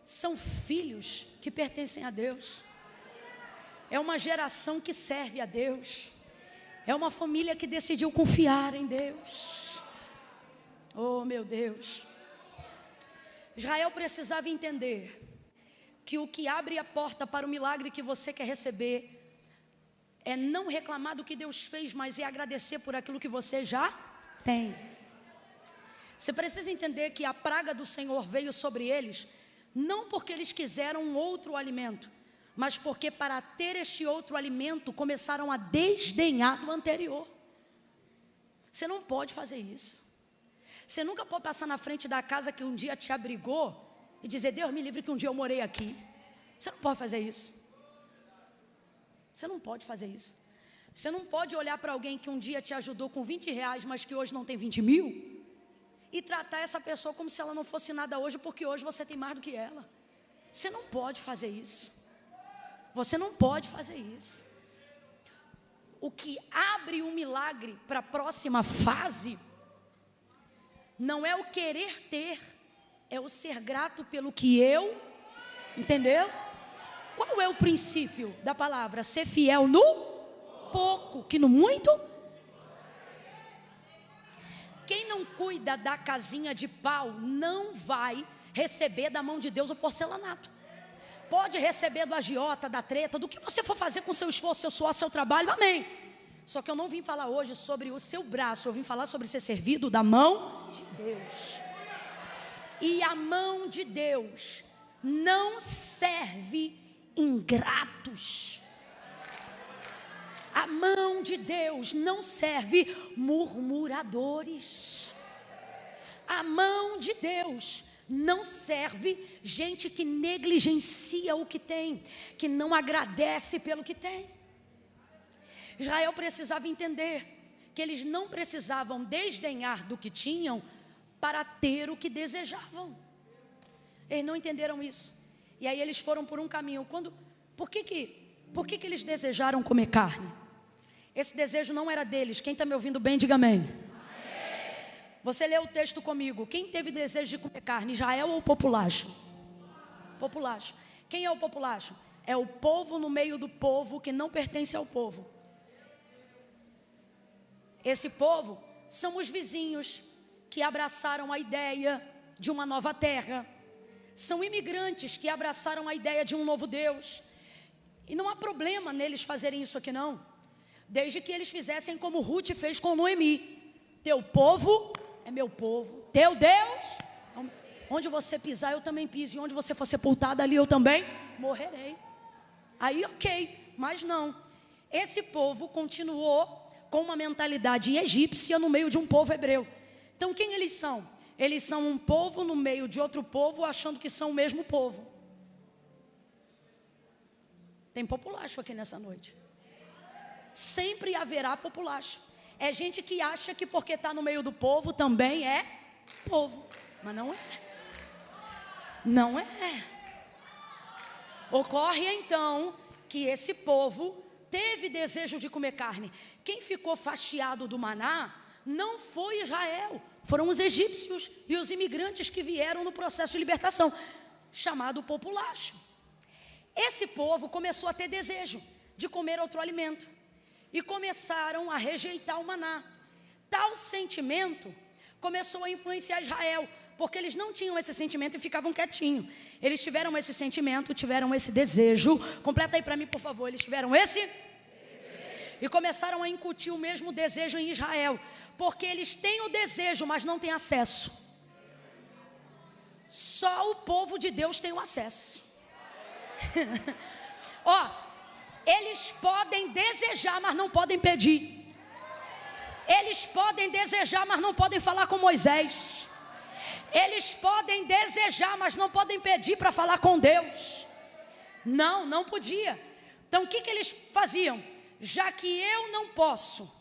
São filhos que pertencem a Deus. É uma geração que serve a Deus. É uma família que decidiu confiar em Deus. Oh, meu Deus. Israel precisava entender que o que abre a porta para o milagre que você quer receber é não reclamar do que Deus fez, mas é agradecer por aquilo que você já tem. Você precisa entender que a praga do Senhor veio sobre eles, não porque eles quiseram um outro alimento, mas porque para ter este outro alimento, começaram a desdenhar do anterior. Você não pode fazer isso. Você nunca pode passar na frente da casa que um dia te abrigou e dizer: Deus me livre que um dia eu morei aqui. Você não pode fazer isso. Você não pode fazer isso. Você não pode olhar para alguém que um dia te ajudou com 20 reais, mas que hoje não tem 20 mil, e tratar essa pessoa como se ela não fosse nada hoje, porque hoje você tem mais do que ela. Você não pode fazer isso. Você não pode fazer isso. O que abre um milagre para a próxima fase não é o querer ter, é o ser grato pelo que eu, entendeu? Qual é o princípio da palavra? Ser fiel no pouco, que no muito. Quem não cuida da casinha de pau não vai receber da mão de Deus o porcelanato. Pode receber do agiota, da treta, do que você for fazer com seu esforço, seu suor, seu trabalho, amém. Só que eu não vim falar hoje sobre o seu braço, eu vim falar sobre ser servido da mão de Deus. E a mão de Deus não serve ingratos. A mão de Deus não serve murmuradores. A mão de Deus não serve gente que negligencia o que tem, que não agradece pelo que tem. Israel precisava entender que eles não precisavam desdenhar do que tinham para ter o que desejavam. Eles não entenderam isso. E aí eles foram por um caminho. Por que eles desejaram comer carne? Esse desejo não era deles. Quem está me ouvindo bem, diga amém. Você lê o texto comigo. Quem teve desejo de comer carne, Israel ou o populacho? Populacho. Quem é o populacho? É o povo no meio do povo que não pertence ao povo. Esse povo são os vizinhos que abraçaram a ideia de uma nova terra. São imigrantes que abraçaram a ideia de um novo Deus. E não há problema neles fazerem isso aqui não, desde que eles fizessem como Ruth fez com Noemi. Teu povo é meu povo, teu Deus, onde você pisar eu também piso, e onde você for sepultado ali eu também morrerei. Aí ok, mas não. Esse povo continuou com uma mentalidade egípcia no meio de um povo hebreu. Então quem eles são? Eles são um povo no meio de outro povo, achando que são o mesmo povo. Tem populacho aqui nessa noite. Sempre haverá populacho. É gente que acha que porque está no meio do povo também é povo. Mas não é. Não é. Ocorre então que esse povo teve desejo de comer carne. Quem ficou fastiado do maná não foi Israel, foram os egípcios e os imigrantes que vieram no processo de libertação, chamado populacho. Esse povo começou a ter desejo de comer outro alimento e começaram a rejeitar o maná. Tal sentimento começou a influenciar Israel, porque eles não tinham esse sentimento e ficavam quietinhos. Eles tiveram esse sentimento, tiveram esse desejo. Completa aí para mim, por favor. Eles tiveram esse e começaram a incutir o mesmo desejo em Israel, porque eles têm o desejo, mas não têm acesso. Só o povo de Deus tem o acesso. Ó, eles podem desejar, mas não podem pedir. Eles podem desejar, mas não podem falar com Moisés. Eles podem desejar, mas não podem pedir para falar com Deus. Não podia. Então o que eles faziam? Já que eu não posso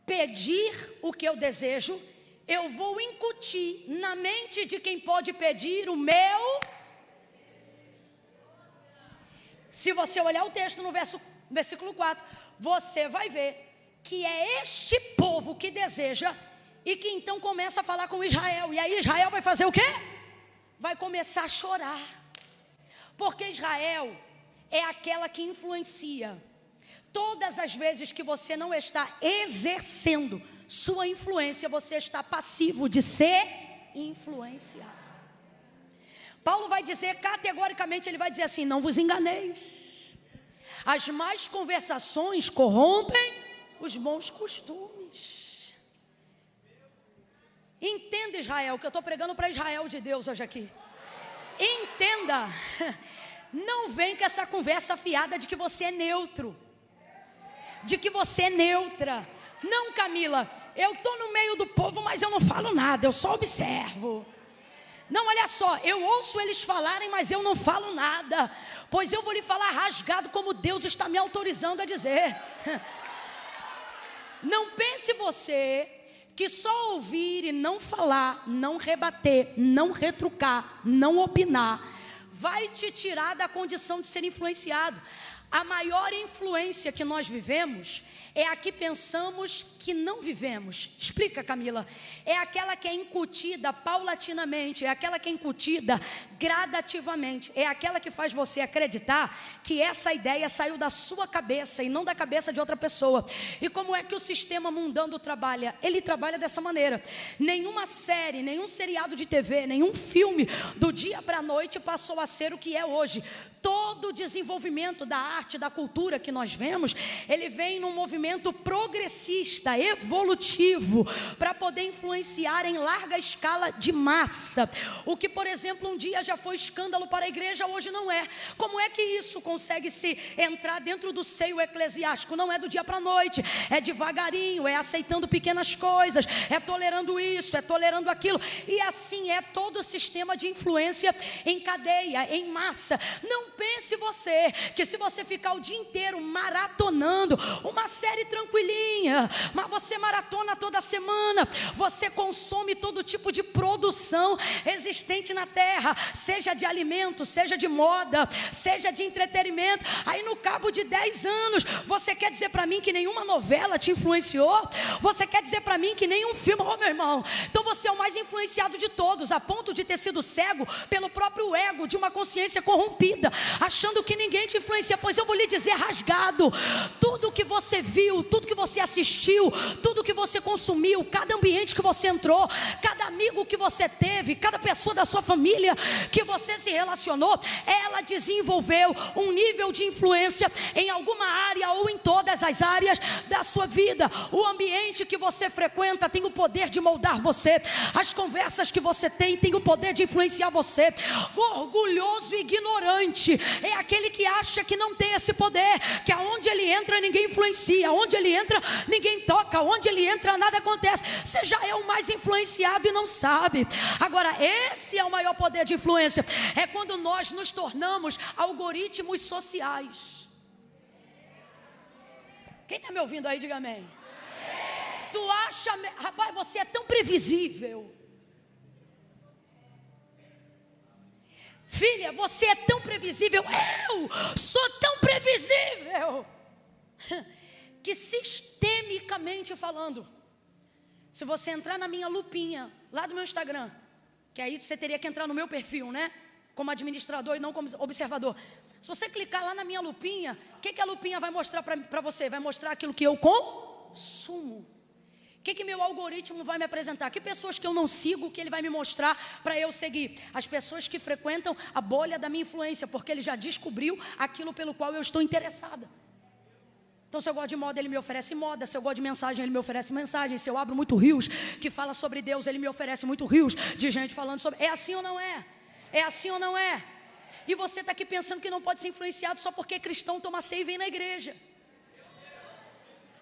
pedir o que eu desejo, eu vou incutir na mente de quem pode pedir o meu. Se você olhar o texto no versículo 4, você vai ver que é este povo que deseja e que então começa a falar com Israel. E aí Israel vai fazer o quê? Vai começar a chorar. Porque Israel é aquela que influencia. Todas as vezes que você não está exercendo sua influência, você está passivo de ser influenciado. Paulo vai dizer categoricamente, ele vai dizer assim: não vos enganeis, as más conversações corrompem os bons costumes. Entenda, Israel, que eu estou pregando para Israel de Deus hoje aqui. Entenda, não vem com essa conversa fiada de que você é neutro, de que você é neutra. Não, Camila, eu estou no meio do povo, mas eu não falo nada, eu só observo. Não, olha só, eu ouço eles falarem, mas eu não falo nada, pois eu vou lhe falar rasgado como Deus está me autorizando a dizer. Não pense você que só ouvir e não falar, não rebater, não retrucar, não opinar, vai te tirar da condição de ser influenciado. A maior influência que nós vivemos é a que pensamos que não vivemos. Explica, Camila. É aquela que é incutida paulatinamente, é aquela que é incutida gradativamente, é aquela que faz você acreditar que essa ideia saiu da sua cabeça e não da cabeça de outra pessoa. E como é que o sistema mundano trabalha? Ele trabalha dessa maneira. Nenhuma série, nenhum seriado de TV, nenhum filme do dia para a noite passou a ser o que é hoje. Todo o desenvolvimento da arte, da cultura que nós vemos, ele vem num movimento progressista, evolutivo, para poder influenciar em larga escala de massa. O que, por exemplo, um dia já foi escândalo para a igreja, hoje não é. Como é que isso consegue se entrar dentro do seio eclesiástico? Não é do dia para a noite, é devagarinho, é aceitando pequenas coisas, é tolerando isso, é tolerando aquilo. E assim é todo o sistema de influência em cadeia, em massa. Não pense você que se você ficar o dia inteiro maratonando uma série tranquilinha, mas você maratona toda semana, você consome todo tipo de produção existente na terra, seja de alimento, seja de moda, seja de entretenimento. Aí no cabo de 10 anos, você quer dizer para mim que nenhuma novela te influenciou? Você quer dizer para mim que nenhum filme? Oh, meu irmão, então você é o mais influenciado de todos, a ponto de ter sido cego pelo próprio ego de uma consciência corrompida, achando que ninguém te influencia. Pois eu vou lhe dizer rasgado, tudo que você viu, tudo que você assistiu, tudo que você consumiu, cada ambiente que você entrou, cada amigo que você teve, cada pessoa da sua família que você se relacionou, ela desenvolveu um nível de influência em alguma área ou em todas as áreas da sua vida. O ambiente que você frequenta tem o poder de moldar você, as conversas que você tem o poder de influenciar você. O orgulhoso e ignorante é aquele que acha que não tem esse poder, que aonde ele entra ninguém influencia, aonde ele entra ninguém toca, onde ele entra nada acontece. Você já é o mais influenciado e não sabe. Agora, esse é o maior poder de influência, é quando nós nos tornamos algoritmos sociais. Quem está me ouvindo aí, diga amém. Tu acha, rapaz, você é tão previsível. Filha, você é tão previsível. Eu sou tão previsível que, sistemicamente falando, se você entrar na minha lupinha lá do meu Instagram, que aí você teria que entrar no meu perfil, né? Como administrador e não como observador. Se você clicar lá na minha lupinha, o que a lupinha vai mostrar para você? Vai mostrar aquilo que eu consumo. O que meu algoritmo vai me apresentar? Que pessoas que eu não sigo, que ele vai me mostrar para eu seguir? As pessoas que frequentam a bolha da minha influência, porque ele já descobriu aquilo pelo qual eu estou interessada. Então, se eu gosto de moda, ele me oferece moda. Se eu gosto de mensagem, ele me oferece mensagem. Se eu abro muito rios que fala sobre Deus, ele me oferece muito rios de gente falando sobre... É assim ou não é? É assim ou não é? E você está aqui pensando que não pode ser influenciado só porque cristão toma ceia e vem na igreja.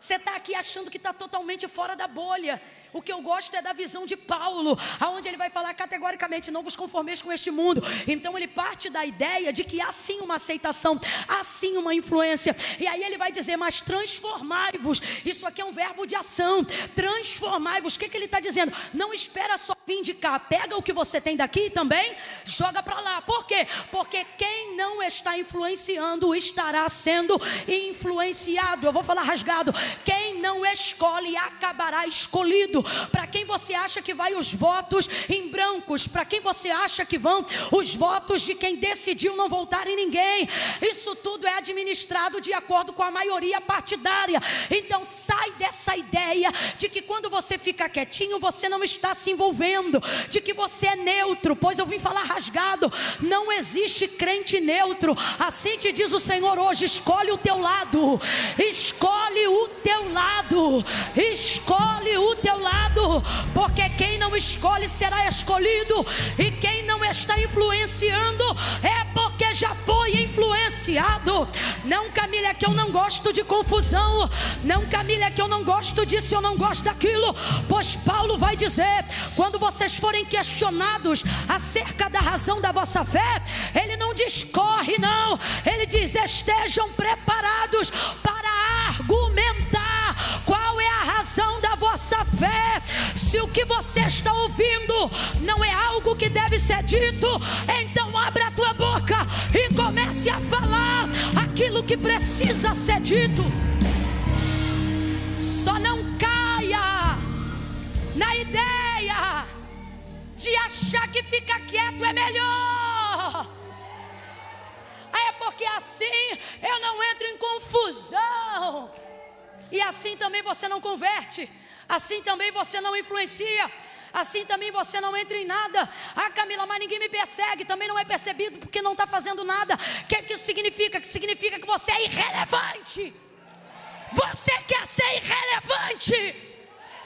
Você está aqui achando que está totalmente fora da bolha. O que eu gosto é da visão de Paulo, aonde ele vai falar categoricamente: não vos conformeis com este mundo. Então ele parte da ideia de que há sim uma aceitação, há sim uma influência. E aí ele vai dizer: mas transformai-vos. Isso aqui é um verbo de ação. Transformai-vos. O que ele está dizendo? Não espera só vir de cá. Pega o que você tem daqui e também joga para lá. Por quê? Porque quem não está influenciando estará sendo influenciado. Eu vou falar rasgado. Quem não escolhe acabará escolhido. Para quem você acha que vai os votos em brancos? Para quem você acha que vão os votos de quem decidiu não votar em ninguém? Isso tudo é administrado de acordo com a maioria partidária. Então sai dessa ideia de que quando você fica quietinho você não está se envolvendo, de que você é neutro. Pois eu vim falar rasgado. Não existe crente neutro. Assim te diz o Senhor hoje: escolhe o teu lado, escolhe o teu lado, escolhe o teu lado, porque quem não escolhe será escolhido, e quem não está influenciando é porque já foi influenciado. Não, Camila, é que eu não gosto de confusão. Não, Camila, é que eu não gosto disso, eu não gosto daquilo. Pois Paulo vai dizer: quando vocês forem questionados acerca da razão da vossa fé, ele não discorre, não. Ele diz: estejam preparados para argumentar qual é a razão da vossa fé. Se o que você está ouvindo não é algo que deve ser dito, então abra a tua boca e comece a falar aquilo que precisa ser dito. Só não caia na ideia de achar que ficar quieto é melhor. É porque assim eu não entro em confusão. E assim também você não converte. Assim também você não influencia. Assim também você não entra em nada. Ah, Camila, mas ninguém me persegue. Também não é percebido porque não está fazendo nada. O que isso significa? Que significa que você é irrelevante. Você quer ser irrelevante?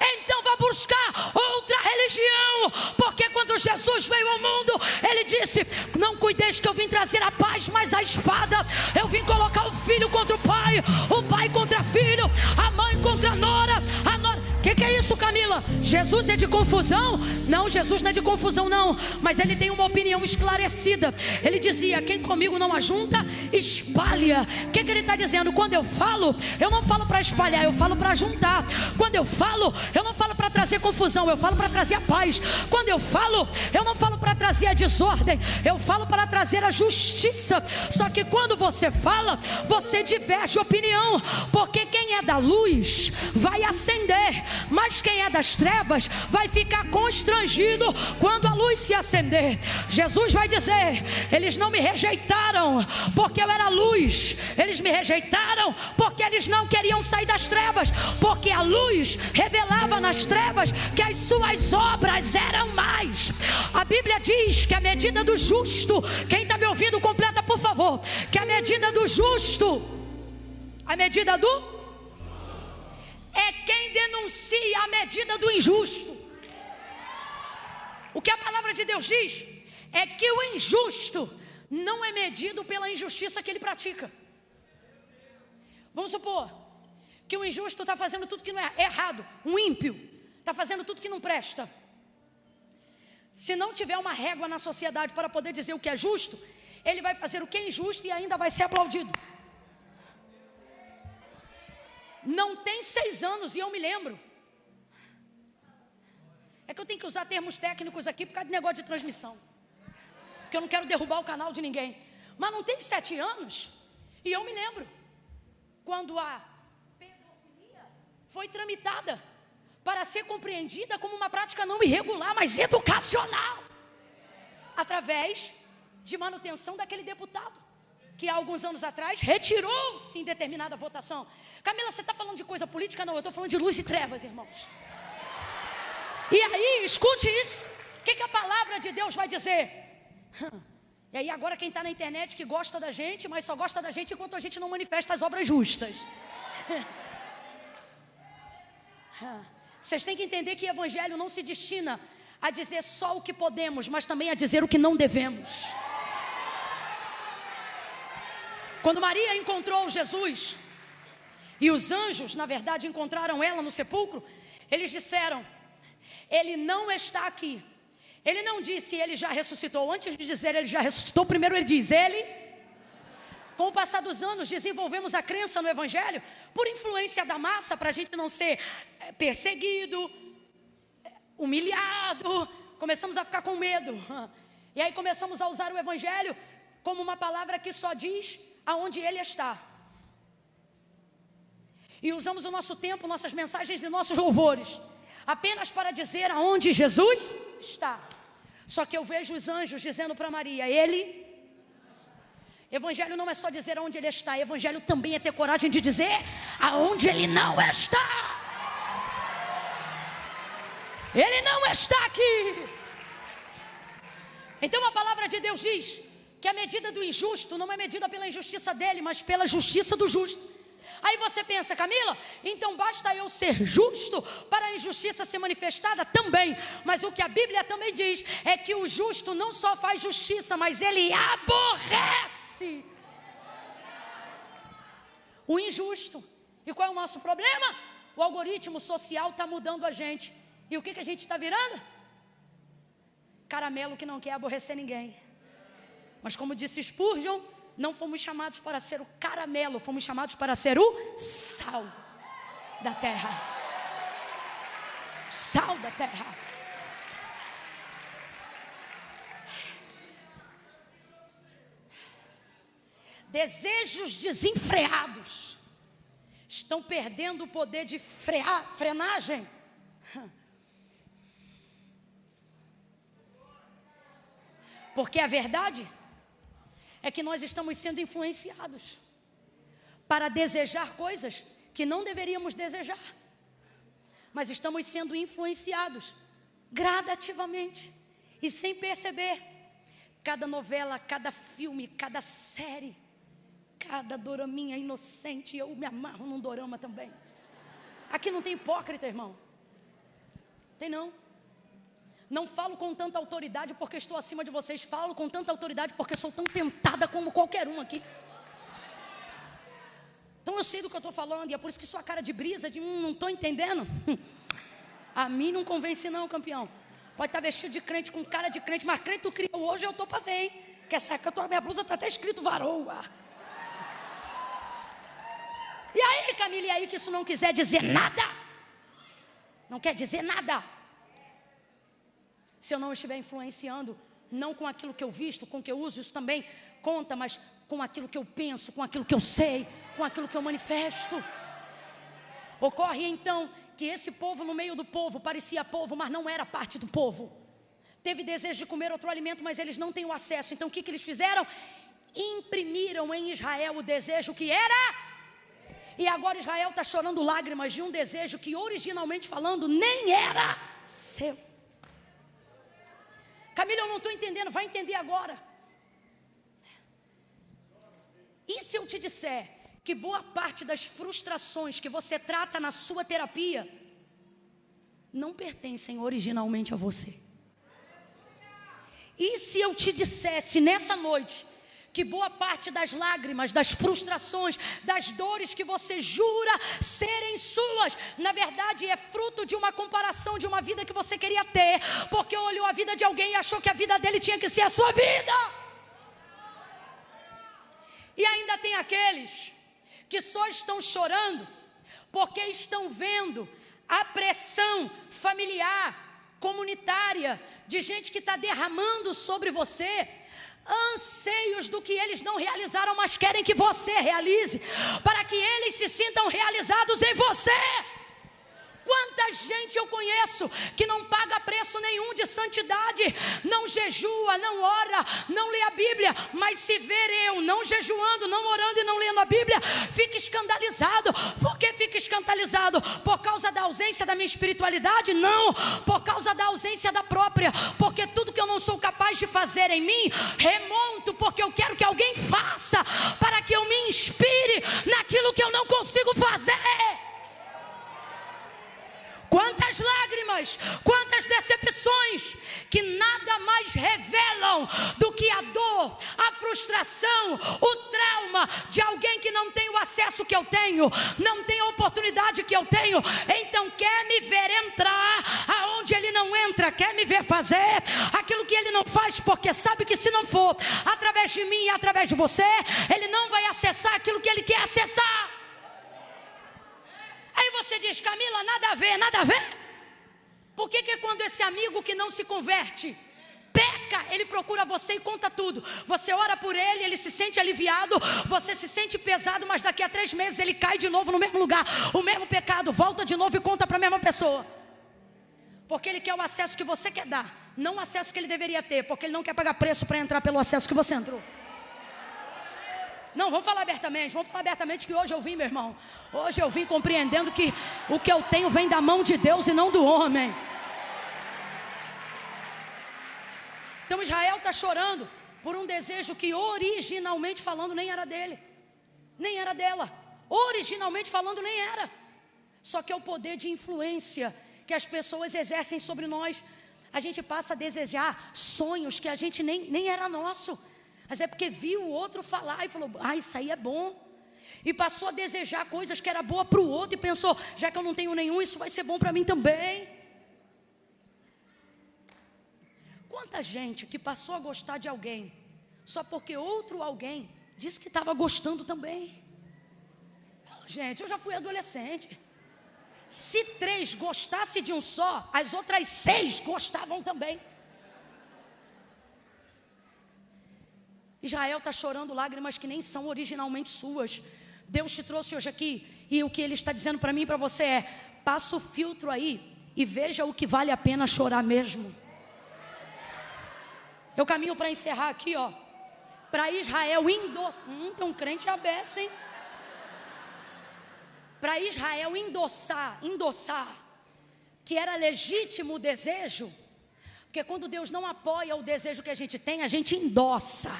Então vá buscar outra religião. Porque quando Jesus veio ao mundo, ele disse: não cuideis que eu vim trazer a paz, mas a espada. Eu vim colocar o filho contra o pai contra filho, a mãe contra a nora, a nora. Que é isso, Camila? Jesus é de confusão? Não, Jesus não é de confusão não. Mas ele tem uma opinião esclarecida. Ele dizia: quem comigo não ajunta, espalha. O que ele está dizendo? Quando eu falo, eu não falo para espalhar, eu falo para juntar. Quando eu falo, eu não falo para trazer confusão, eu falo para trazer a paz. Quando eu falo, eu não falo para trazer a desordem, eu falo para trazer a justiça. Só que quando você fala, você diverge opinião. Porque quem é da luz vai acender, mas quem é das trevas vai ficar constrangido quando a luz se acender. Jesus vai dizer: eles não me rejeitaram porque eu era luz, eles me rejeitaram porque eles não queriam sair das trevas, porque a luz revelava nas trevas que as suas obras eram mais. A Bíblia diz que a medida do justo, quem está me ouvindo completa por favor, que a medida do justo, a medida do é quem denuncia a medida do injusto. O que a palavra de Deus diz é que o injusto não é medido pela injustiça que ele pratica. Vamos supor que o injusto está fazendo tudo que não é errado. Um ímpio está fazendo tudo que não presta. Se não tiver uma régua na sociedade para poder dizer o que é justo, ele vai fazer o que é injusto e ainda vai ser aplaudido. Não tem 6 anos, e eu me lembro. É que eu tenho que usar termos técnicos aqui por causa de negócio de transmissão, porque eu não quero derrubar o canal de ninguém. Mas não tem 7 anos, e eu me lembro quando a pedofilia foi tramitada para ser compreendida como uma prática não irregular, mas educacional, através de manutenção daquele deputado que há alguns anos atrás retirou-se em determinada votação. Camila, você está falando de coisa política? Não, eu estou falando de luz e trevas, irmãos. E aí, escute isso. O que a palavra de Deus vai dizer? E aí agora quem está na internet que gosta da gente, mas só gosta da gente enquanto a gente não manifesta as obras justas. Vocês têm que entender que o evangelho não se destina a dizer só o que podemos, mas também a dizer o que não devemos. Quando Maria encontrou Jesus, e os anjos, na verdade, encontraram ela no sepulcro, eles disseram: Ele não está aqui. Ele não disse ele já ressuscitou. Antes de dizer ele já ressuscitou, primeiro ele diz ele. Com o passar dos anos, desenvolvemos a crença no Evangelho por influência da massa, para a gente não ser perseguido, humilhado. Começamos a ficar com medo. E aí começamos a usar o Evangelho como uma palavra que só diz aonde ele está. E usamos o nosso tempo, nossas mensagens e nossos louvores apenas para dizer aonde Jesus está. Só que eu vejo os anjos dizendo para Maria, ele... Evangelho não é só dizer aonde ele está, evangelho também é ter coragem de dizer aonde ele não está. Ele não está aqui. Então a palavra de Deus diz que a medida do injusto não é medida pela injustiça dele, mas pela justiça do justo. Aí você pensa, Camila, então basta eu ser justo para a injustiça ser manifestada? Também, mas o que a Bíblia também diz é que o justo não só faz justiça, mas ele aborrece o injusto. E qual é o nosso problema? O algoritmo social está mudando a gente. E o que a gente está virando? Caramelo que não quer aborrecer ninguém. Mas como disse Spurgeon, não fomos chamados para ser o caramelo, fomos chamados para ser o sal da terra. Sal da terra. Desejos desenfreados estão perdendo o poder de frenagem. Porque a verdade é que nós estamos sendo influenciados para desejar coisas que não deveríamos desejar, mas estamos sendo influenciados gradativamente e sem perceber. Cada novela, cada filme, cada série, cada doraminha inocente, eu me amarro num dorama também. Aqui não tem hipócrita, irmão. Tem não. Não falo com tanta autoridade porque estou acima de vocês. Falo com tanta autoridade porque sou tão tentada como qualquer um aqui. Então eu sei do que eu estou falando. E é por isso que sua cara de brisa, de não estou entendendo. A mim não convence não, campeão. Pode estar vestido de crente, com cara de crente. Mas crente tu criou hoje, eu estou para ver, hein? Quer saber que a minha blusa está até escrito varoa. E aí, Camila, e aí que isso não quiser dizer nada? Não quer dizer nada. Se eu não estiver influenciando, não com aquilo que eu visto, com o que eu uso, isso também conta, mas com aquilo que eu penso, com aquilo que eu sei, com aquilo que eu manifesto. Ocorre então que esse povo no meio do povo parecia povo, mas não era parte do povo. Teve desejo de comer outro alimento, mas eles não têm o acesso. Então o que eles fizeram? Imprimiram em Israel o desejo que era. E agora Israel está chorando lágrimas de um desejo que originalmente falando nem era seu. Camila, eu não estou entendendo, vai entender agora. E se eu te disser que boa parte das frustrações que você trata na sua terapia não pertencem originalmente a você? E se eu te dissesse nessa noite que boa parte das lágrimas, das frustrações, das dores que você jura serem suas, na verdade é fruto de uma comparação de uma vida que você queria ter, porque olhou a vida de alguém e achou que a vida dele tinha que ser a sua vida. E ainda tem aqueles que só estão chorando porque estão vendo a pressão familiar, comunitária, de gente que está derramando sobre você anseios do que eles não realizaram, mas querem que você realize, para que eles se sintam realizados em você. Quanta gente eu conheço que não paga preço nenhum de santidade, não jejua, não ora, não lê a Bíblia, mas se ver eu não jejuando, não orando e não lendo a Bíblia, fica escandalizado. Por que fica escandalizado? Por causa da ausência da minha espiritualidade? Não, por causa da ausência da própria, porque tudo que eu não sou capaz de fazer em mim, remonto porque eu quero que alguém faça, para que eu me inspire naquilo que eu não consigo fazer. Quantas lágrimas, quantas decepções que nada mais revelam do que a dor, a frustração, o trauma de alguém que não tem o acesso que eu tenho, não tem a oportunidade que eu tenho. Então quer me ver entrar aonde ele não entra, quer me ver fazer aquilo que ele não faz, porque sabe que se não for através de mim e através de você, ele não vai acessar aquilo que ele quer acessar. Aí você diz: Camila, nada a ver, nada a ver. Por que quando esse amigo que não se converte peca, ele procura você e conta tudo? Você ora por ele, ele se sente aliviado, você se sente pesado, mas daqui a 3 meses ele cai de novo no mesmo lugar, o mesmo pecado, volta de novo e conta para a mesma pessoa. Porque ele quer o acesso que você quer dar, não o acesso que ele deveria ter, porque ele não quer pagar preço para entrar pelo acesso que você entrou. Não, vamos falar abertamente que hoje eu vim, meu irmão. Hoje eu vim compreendendo que o que eu tenho vem da mão de Deus e não do homem. Então Israel está chorando por um desejo que originalmente falando nem era dele, nem era dela. Originalmente falando nem era. Só que é o poder de influência que as pessoas exercem sobre nós. A gente passa a desejar sonhos que a gente nem era nosso. Mas é porque viu o outro falar e falou: isso aí é bom. E passou a desejar coisas que era boa para o outro e pensou: já que eu não tenho nenhum, isso vai ser bom para mim também. Quanta gente que passou a gostar de alguém só porque outro alguém disse que estava gostando também. Gente, eu já fui adolescente. Se 3 gostassem de um só, as outras 6 gostavam também. Israel está chorando lágrimas que nem são originalmente suas. Deus te trouxe hoje aqui, e o que Ele está dizendo para mim e para você é: passa o filtro aí e veja o que vale a pena chorar mesmo. Eu caminho para encerrar aqui, ó. Para Israel endossar, tem um crente aberto, hein? Para Israel endossar, que era legítimo o desejo, porque quando Deus não apoia o desejo que a gente endossa.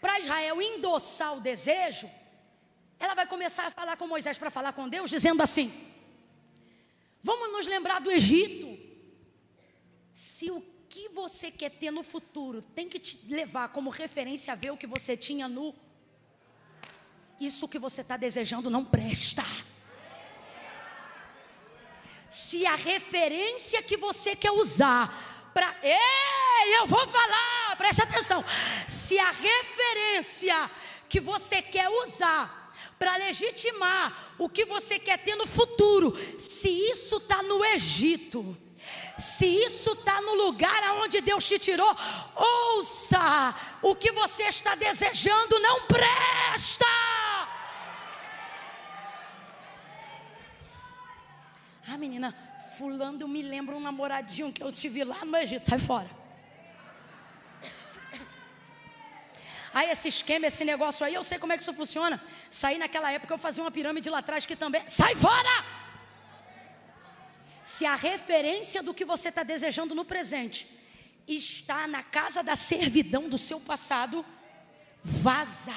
Para Israel endossar o desejo, ela vai começar a falar com Moisés para falar com Deus, dizendo assim: vamos nos lembrar do Egito. Se o que você quer ter no futuro tem que te levar como referência a ver o que você tinha no... Isso que você está desejando não presta. Se a referência que você quer usar para... Ei, eu vou falar, preste atenção. Se a referência que você quer usar para legitimar o que você quer ter no futuro, se isso está no Egito, se isso está no lugar aonde Deus te tirou, ouça, o que você está desejando não presta. Menina, fulano me lembra um namoradinho que eu tive lá no Egito, sai fora. Aí esse esquema, esse negócio aí, eu sei como é que isso funciona. Saí naquela época, eu fazia uma pirâmide lá atrás que também, sai fora. Se a referência do que você está desejando no presente está na casa da servidão do seu passado, vaza.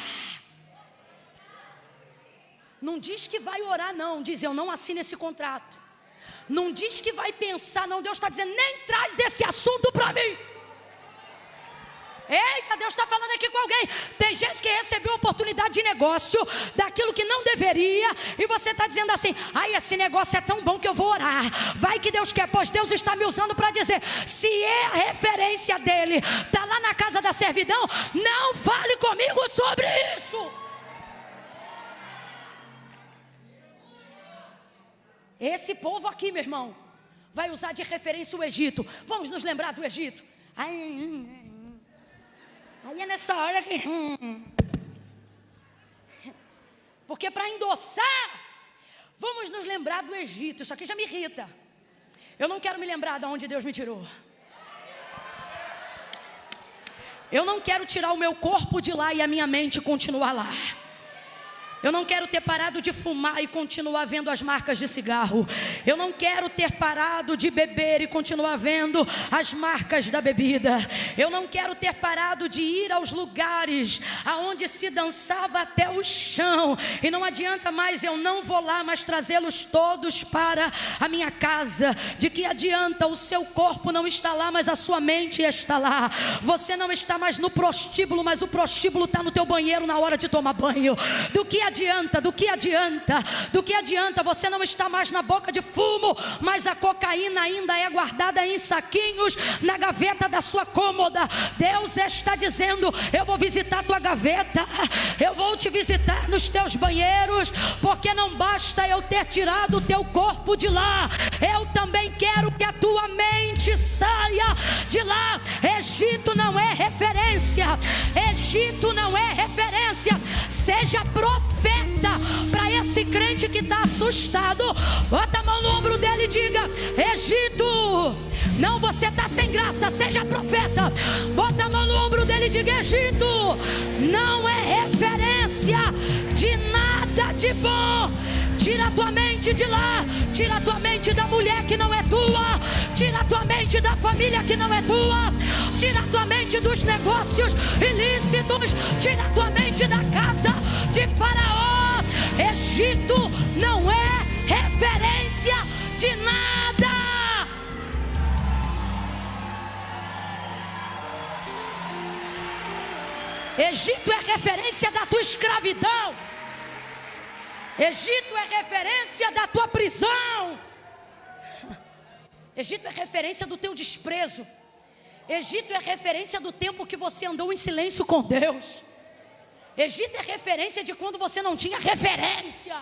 Não diz que vai orar não, diz: eu não assino esse contrato. Não diz que vai pensar não, Deus está dizendo: nem traz esse assunto para mim. Eita, Deus está falando aqui com alguém. Tem gente que recebeu oportunidade de negócio daquilo que não deveria, e você está dizendo assim: esse negócio é tão bom que eu vou orar. Vai que Deus quer, pois Deus está me usando para dizer: se é a referência dele está lá na casa da servidão, não fale comigo sobre isso. Esse povo aqui, meu irmão, vai usar de referência o Egito. Vamos nos lembrar do Egito. Aí é nessa hora que... Porque para endossar, vamos nos lembrar do Egito. Isso aqui já me irrita. Eu não quero me lembrar de onde Deus me tirou. Eu não quero tirar o meu corpo de lá e a minha mente continuar lá. Eu não quero ter parado de fumar e continuar vendo as marcas de cigarro. Eu não quero ter parado de beber e continuar vendo as marcas da bebida. Eu não quero ter parado de ir aos lugares aonde se dançava até o chão. E não adianta mais, eu não vou lá, mas trazê-los todos para a minha casa. De que adianta? O seu corpo não está lá, mas a sua mente está lá. Você não está mais no prostíbulo, mas o prostíbulo está no teu banheiro na hora de tomar banho. Do que adianta? Do que adianta? Do que adianta? Você não está mais na boca de fumo, mas a cocaína ainda é guardada em saquinhos na gaveta da sua cômoda. Deus está dizendo: eu vou visitar a tua gaveta, eu vou te visitar nos teus banheiros, porque não basta eu ter tirado o teu corpo de lá, eu também quero que a tua mente saia de lá. Egito não é referência, Egito não é referência. Seja profeta para esse crente que está assustado. Bota a mão no ombro dele e diga: Egito, não, você está sem graça. Seja profeta. Bota a mão no ombro dele e diga: Egito não é referência de nada de bom. Tira a tua mente de lá. Tira a tua mente da mulher que não é tua. Tira a tua mente da família que não é tua. Tira a tua mente dos negócios ilícitos. Tira a tua mente da casa de Faraó. Egito não é referência de nada. Egito é referência da tua escravidão. Egito é referência da tua prisão. Egito é referência do teu desprezo. Egito é referência do tempo que você andou em silêncio com Deus. Egito é referência de quando você não tinha referência.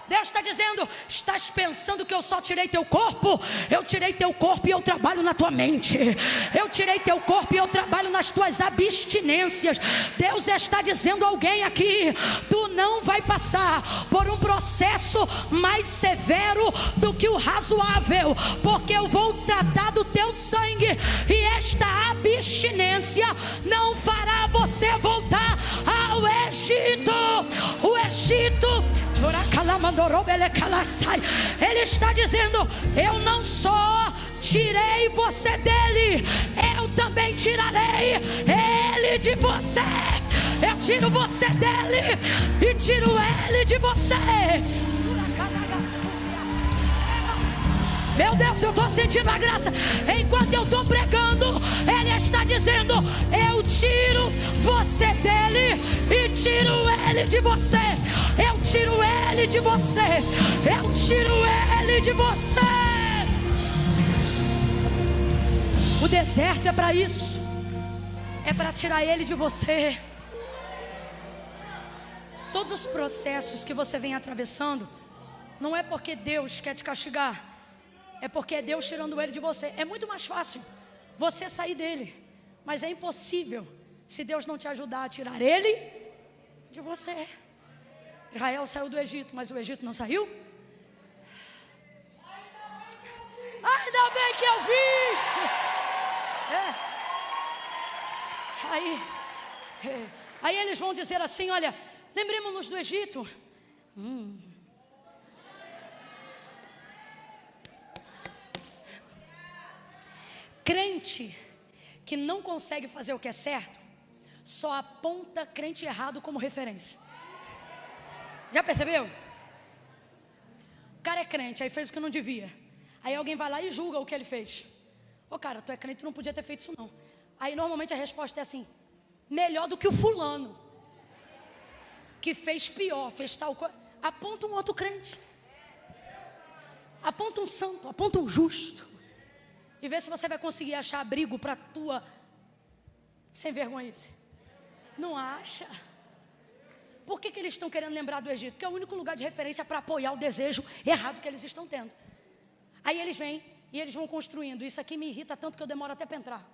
Deus está dizendo: estás pensando que eu só tirei teu corpo? Eu tirei teu corpo e eu trabalho na tua mente. Eu tirei teu corpo e eu trabalho nas tuas abstinências. Deus está dizendo a alguém aqui: tu não vai passar por um processo mais severo do que o razoável, porque eu vou tratar do teu sangue, e esta abstinência não fará você voltar ao Egito. O Egito, ele está dizendo: eu não só tirei você dele, eu também tirarei ele de você. Eu tiro você dele e tiro ele de você. Meu Deus, eu estou sentindo a graça. Enquanto eu estou pregando, Ele está dizendo: eu tiro você dele e tiro ele de você. Eu tiro ele de você. Eu tiro ele de você. O deserto é para isso. É para tirar ele de você. Todos os processos que você vem atravessando, não é porque Deus quer te castigar, é porque é Deus tirando ele de você. É muito mais fácil você sair dele, mas é impossível se Deus não te ajudar a tirar ele de você. Israel saiu do Egito, mas o Egito não saiu. Ainda bem que eu vi. Aí eles vão dizer assim: olha, lembremos-nos do Egito. Crente que não consegue fazer o que é certo só aponta crente errado como referência. Já percebeu? O cara é crente, aí fez o que não devia. Aí alguém vai lá e julga o que ele fez. Ô cara, tu é crente, tu não podia ter feito isso não. Aí normalmente a resposta é assim: melhor do que o fulano que fez pior, fez tal coisa. Aponta um outro crente, aponta um santo, aponta um justo, e vê se você vai conseguir achar abrigo para tua sem vergonhice. Não acha? Por que eles estão querendo lembrar do Egito? Porque é o único lugar de referência para apoiar o desejo errado que eles estão tendo. Aí eles vêm e eles vão construindo. Isso aqui me irrita tanto que eu demoro até para entrar.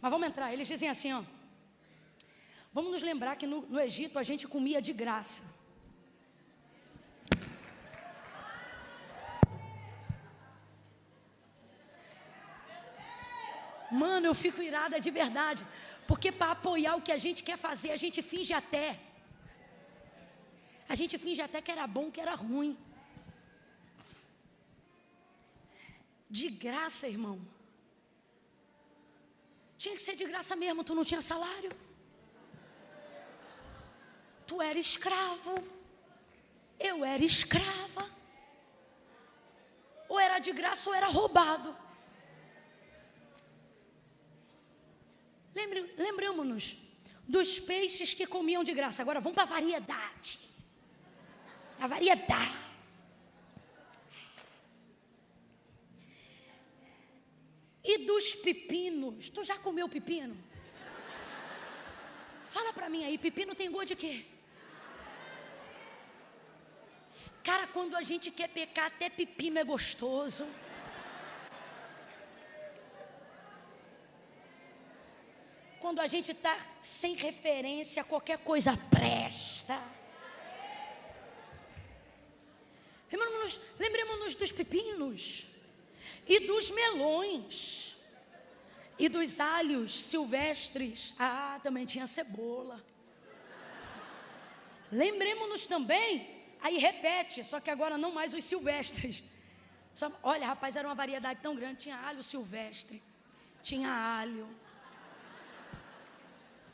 Mas vamos entrar. Eles dizem assim, ó: vamos nos lembrar que no Egito a gente comia de graça. Mano, eu fico irada de verdade. Porque para apoiar o que a gente quer fazer, a gente finge até. A gente finge até que era bom, que era ruim. De graça, irmão. Tinha que ser de graça mesmo, tu não tinha salário. Tu era escravo. Eu era escrava. Ou era de graça ou era roubado. Lembramos-nos dos peixes que comiam de graça. Agora vamos para a variedade. A variedade. E dos pepinos. Tu já comeu pepino? Fala para mim aí, pepino tem gosto de quê? Cara, quando a gente quer pecar, até pepino é gostoso. Quando a gente está sem referência, qualquer coisa presta. Lembremos-nos dos pepinos. E dos melões. E dos alhos silvestres. Ah, também tinha cebola. Lembremos-nos também. Aí repete, só que agora não mais os silvestres. Olha, rapaz, era uma variedade tão grande. Tinha alho silvestre. Tinha alho.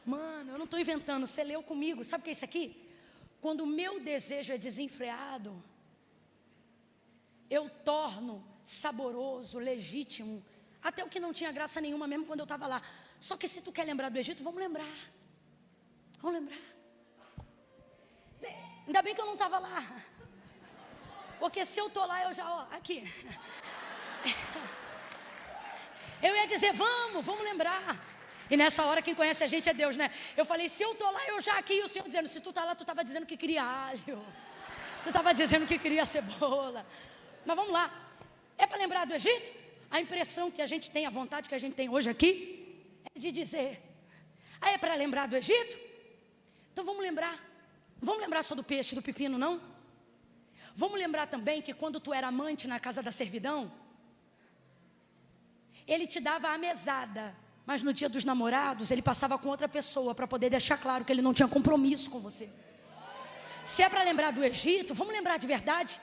Mano, eu não estou inventando, você leu comigo. Sabe o que é isso aqui? Quando o meu desejo é desenfreado, eu torno saboroso, legítimo, até o que não tinha graça nenhuma mesmo quando eu estava lá. Só que se tu quer lembrar do Egito, vamos lembrar. Vamos lembrar. Ainda bem que eu não estava lá. Porque se eu estou lá, eu já, ó, aqui. Eu ia dizer, vamos lembrar. E nessa hora quem conhece a gente é Deus, né? Eu falei, se eu estou lá, eu já aqui. E o Senhor dizendo, se tu está lá, tu estava dizendo que queria alho. Tu estava dizendo que queria cebola. Mas vamos lá. É para lembrar do Egito? A impressão que a gente tem, a vontade que a gente tem hoje aqui, é de dizer. Ah, é para lembrar do Egito? Então vamos lembrar. Não vamos lembrar só do peixe, do pepino, não? Vamos lembrar também que quando tu era amante na casa da servidão, ele te dava a mesada. Mas no dia dos namorados, ele passava com outra pessoa para poder deixar claro que ele não tinha compromisso com você. Se é para lembrar do Egito, vamos lembrar de verdade.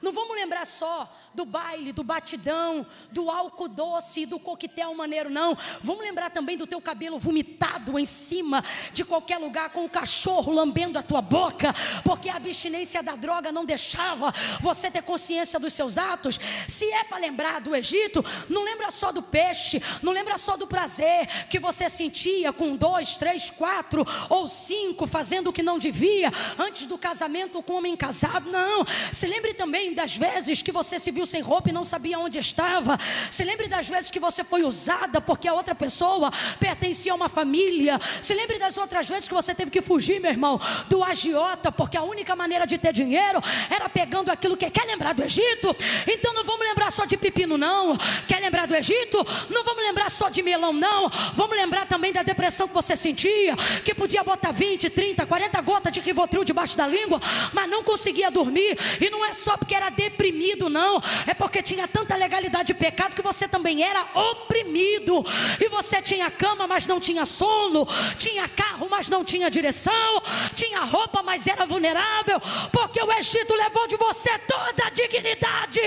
Não vamos lembrar só do baile, do batidão, do álcool doce e do coquetel maneiro, não. Vamos lembrar também do teu cabelo vomitado em cima de qualquer lugar com o cachorro lambendo a tua boca, porque a abstinência da droga não deixava você ter consciência dos seus atos. Se é para lembrar do Egito, não lembra só do peixe, não lembra só do prazer que você sentia com 2, 3, 4 ou 5, fazendo o que não devia, antes do casamento com um homem casado, não. Se lembre também das vezes que você se viu sem roupa e não sabia onde estava. Se lembre das vezes que você foi usada porque a outra pessoa pertencia a uma família. Se lembre das outras vezes que você teve que fugir, meu irmão, do agiota, porque a única maneira de ter dinheiro era pegando aquilo que quer lembrar do Egito. Então não vamos lembrar só de pepino, não. Quer lembrar do Egito? Não vamos lembrar só de melão, não. Vamos lembrar também da depressão que você sentia, que podia botar 20, 30, 40 gotas de Rivotril debaixo da língua, mas não conseguia dormir. E não é só porque era deprimido, não. É porque tinha tanta legalidade de pecado que você também era oprimido. E você tinha cama, mas não tinha sono. Tinha carro, mas não tinha direção. Tinha roupa, mas era vulnerável. Porque o Egito levou de você toda a dignidade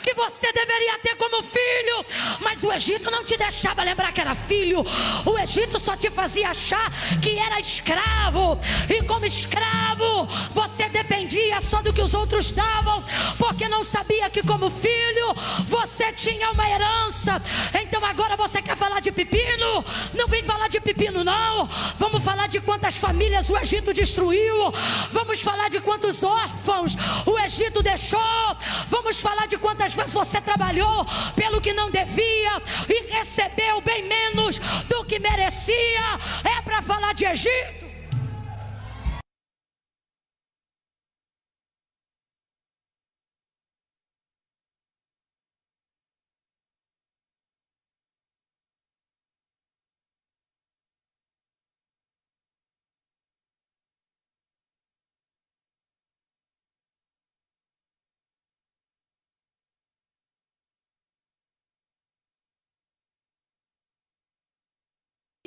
que você deveria ter como filho. Mas o Egito não te deixava lembrar que era filho. O Egito só te fazia achar que era escravo. E como escravo, você dependia só do que os outros davam, porque não sabia que como filho você tinha uma herança. Então agora você quer falar de pepino? Não vem falar de pepino, não. Vamos falar de quantas famílias o Egito destruiu. Vamos falar de quantos órfãos o Egito deixou. Vamos falar de quantas vezes você trabalhou pelo que não devia e recebeu bem menos do que merecia. É para falar de Egito.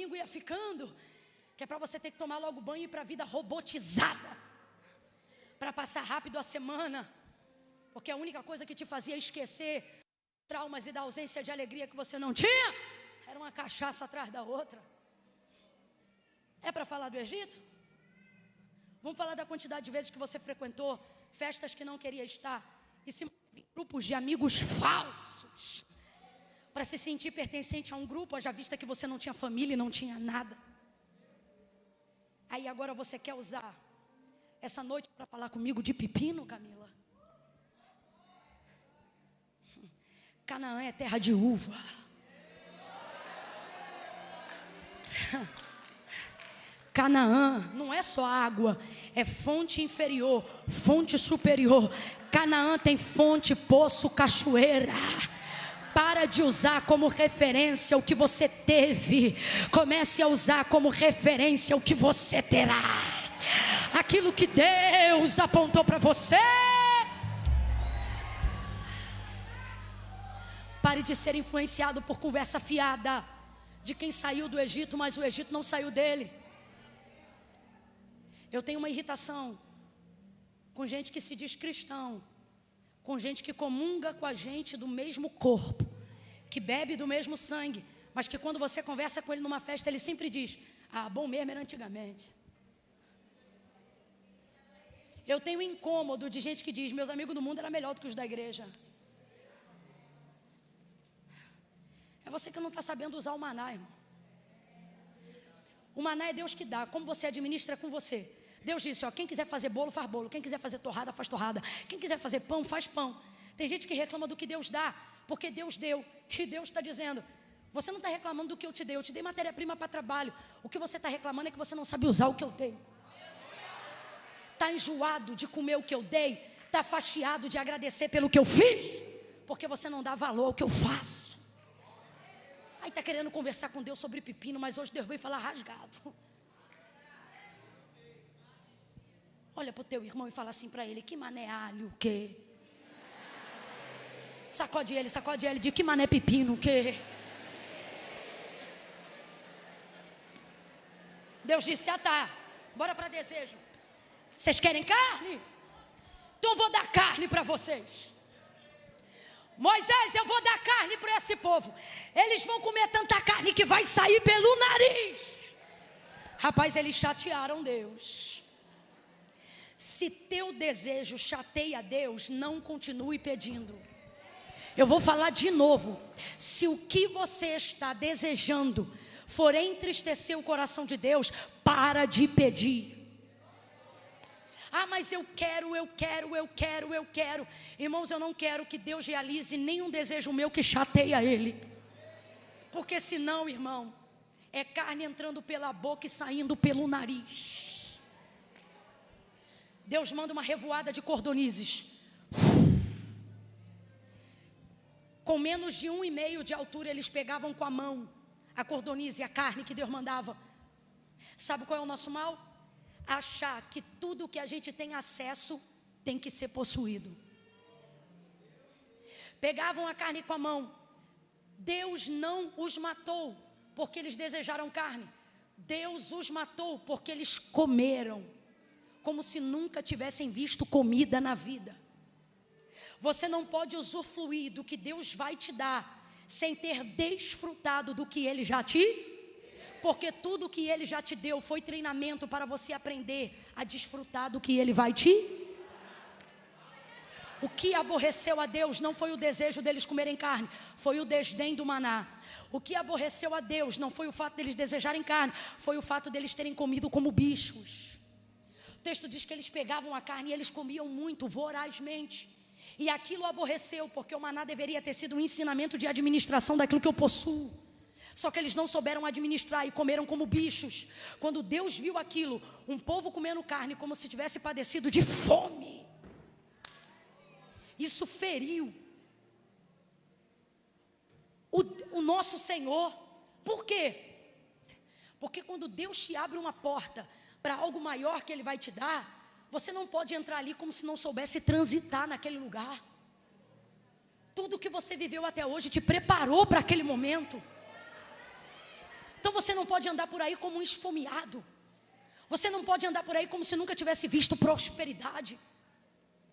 domingo ia ficando, que é para você ter que tomar logo banho e ir para a vida robotizada, para passar rápido a semana, porque a única coisa que te fazia esquecer traumas e da ausência de alegria que você não tinha, era uma cachaça atrás da outra. É para falar do Egito? Vamos falar da quantidade de vezes que você frequentou festas que não queria estar e se grupos de amigos falsos para se sentir pertencente a um grupo, haja vista que você não tinha família e não tinha nada. Aí agora você quer usar essa noite para falar comigo de pepino, Camila? Canaã é terra de uva. Canaã não é só água, é fonte inferior, fonte superior. Canaã tem fonte, poço, cachoeira. Para de usar como referência o que você teve. Comece a usar como referência o que você terá. Aquilo que Deus apontou para você. Pare de ser influenciado por conversa fiada de quem saiu do Egito, mas o Egito não saiu dele. Eu tenho uma irritação com gente que se diz cristão, com gente que comunga com a gente do mesmo corpo, que bebe do mesmo sangue, mas que quando você conversa com ele numa festa, ele sempre diz: ah, bom mesmo era antigamente. Eu tenho incômodo de gente que diz: meus amigos do mundo eram melhor do que os da igreja. É você que não está sabendo usar o maná, irmão. O maná é Deus que dá, como você administra é com você. Deus disse, ó, quem quiser fazer bolo, faz bolo. Quem quiser fazer torrada, faz torrada. Quem quiser fazer pão, faz pão. Tem gente que reclama do que Deus dá, porque Deus deu. E Deus está dizendo, você não está reclamando do que eu te dei matéria-prima para trabalho. O que você está reclamando é que você não sabe usar o que eu dei. Está enjoado de comer o que eu dei. Está fastidiado de agradecer pelo que eu fiz, porque você não dá valor ao que eu faço. Aí está querendo conversar com Deus sobre pepino, mas hoje Deus veio falar rasgado. Olha para o teu irmão e fala assim para ele: que mané alho, o quê? Sacode ele, de que mané pepino, o quê? Deus disse, ah tá, bora para desejo. Vocês querem carne? Então eu vou dar carne para vocês. Moisés, eu vou dar carne para esse povo. Eles vão comer tanta carne que vai sair pelo nariz. Rapaz, eles chatearam Deus. Se teu desejo chateia Deus, não continue pedindo. Eu vou falar de novo. Se o que você está desejando for entristecer o coração de Deus, para de pedir. Ah, mas eu quero. Irmãos, eu não quero que Deus realize nenhum desejo meu que chateia Ele. Porque senão, irmão, é carne entrando pela boca e saindo pelo nariz. Deus manda uma revoada de cordonizes. Com menos de 1,5 metro de altura, eles pegavam com a mão a cordonize e a carne que Deus mandava. Sabe qual é o nosso mal? Achar que tudo que a gente tem acesso tem que ser possuído. Pegavam a carne com a mão. Deus não os matou porque eles desejaram carne. Deus os matou porque eles comeram, como se nunca tivessem visto comida na vida. Você não pode usufruir do que Deus vai te dar sem ter desfrutado do que Ele já te... Porque tudo que Ele já te deu foi treinamento para você aprender a desfrutar do que Ele vai te... O que aborreceu a Deus não foi o desejo deles comerem carne, foi o desdém do maná. O que aborreceu a Deus não foi o fato deles desejarem carne, foi o fato deles terem comido como bichos. O texto diz que eles pegavam a carne e eles comiam muito, vorazmente. E aquilo aborreceu, porque o maná deveria ter sido um ensinamento de administração daquilo que eu possuo. Só que eles não souberam administrar e comeram como bichos. Quando Deus viu aquilo, um povo comendo carne como se tivesse padecido de fome, isso feriu o nosso Senhor. Por quê? Porque quando Deus te abre uma porta para algo maior que Ele vai te dar, você não pode entrar ali como se não soubesse transitar naquele lugar. Tudo que você viveu até hoje te preparou para aquele momento. Então você não pode andar por aí como um esfomeado. Você não pode andar por aí como se nunca tivesse visto prosperidade.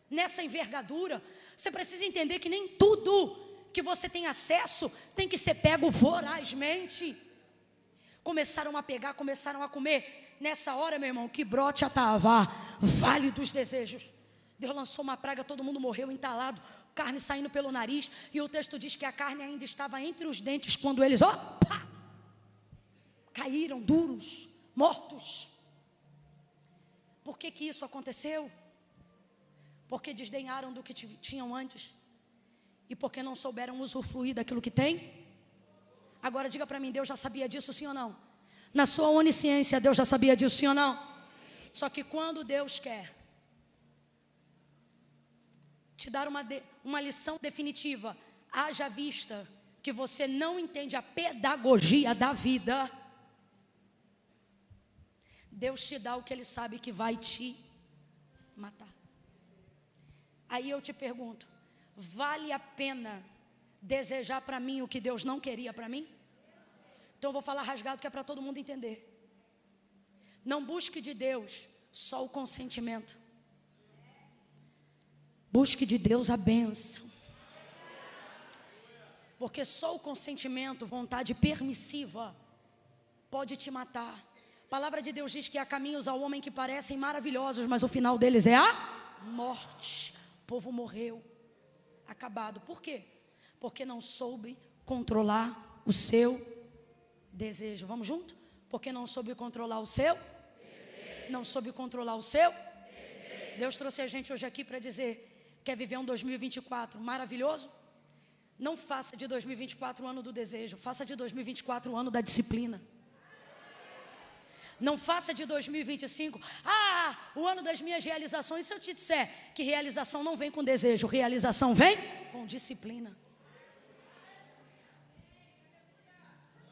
Nessa envergadura, você precisa entender que nem tudo que você tem acesso tem que ser pego vorazmente. Começaram a pegar, começaram a comer. Nessa hora, meu irmão, que brote Atavá, vale dos desejos. Deus lançou uma praga, todo mundo morreu entalado, carne saindo pelo nariz. E o texto diz que a carne ainda estava entre os dentes quando eles, opa, caíram duros, mortos. Por que isso aconteceu? Porque desdenharam do que tinham antes. E porque não souberam usufruir daquilo que tem. Agora diga para mim, Deus já sabia disso, sim ou não? Na sua onisciência, Deus já sabia disso, sim ou não? Só que quando Deus quer te dar uma lição definitiva, haja vista que você não entende a pedagogia da vida, Deus te dá o que Ele sabe que vai te matar. Aí eu te pergunto, vale a pena desejar para mim o que Deus não queria para mim? Então eu vou falar rasgado que é para todo mundo entender. Não busque de Deus só o consentimento. Busque de Deus a bênção. Porque só o consentimento, vontade permissiva, pode te matar. A palavra de Deus diz que há caminhos ao homem que parecem maravilhosos, mas o final deles é a morte. O povo morreu, acabado. Por quê? Porque não soube controlar o seu desejo. Vamos junto? Porque não soube controlar o seu desejo. Não soube controlar o seu desejo. Deus trouxe a gente hoje aqui para dizer: quer viver um 2024 maravilhoso? Não faça de 2024 o ano do desejo, faça de 2024 o ano da disciplina. Não faça de 2025 o ano das minhas realizações. Se eu te disser que realização não vem com desejo, realização vem com disciplina.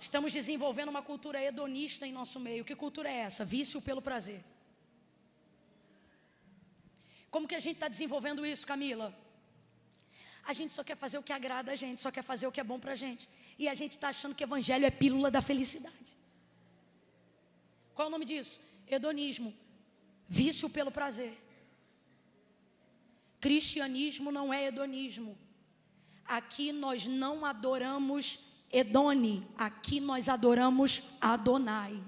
Estamos desenvolvendo uma cultura hedonista em nosso meio. Que cultura é essa? Vício pelo prazer. Como que a gente está desenvolvendo isso, Camila? A gente só quer fazer o que agrada a gente, só quer fazer o que é bom para a gente. E a gente está achando que o evangelho é pílula da felicidade. Qual é o nome disso? Hedonismo. Vício pelo prazer. Cristianismo não é hedonismo. Aqui nós não adoramos Edone, aqui nós adoramos Adonai.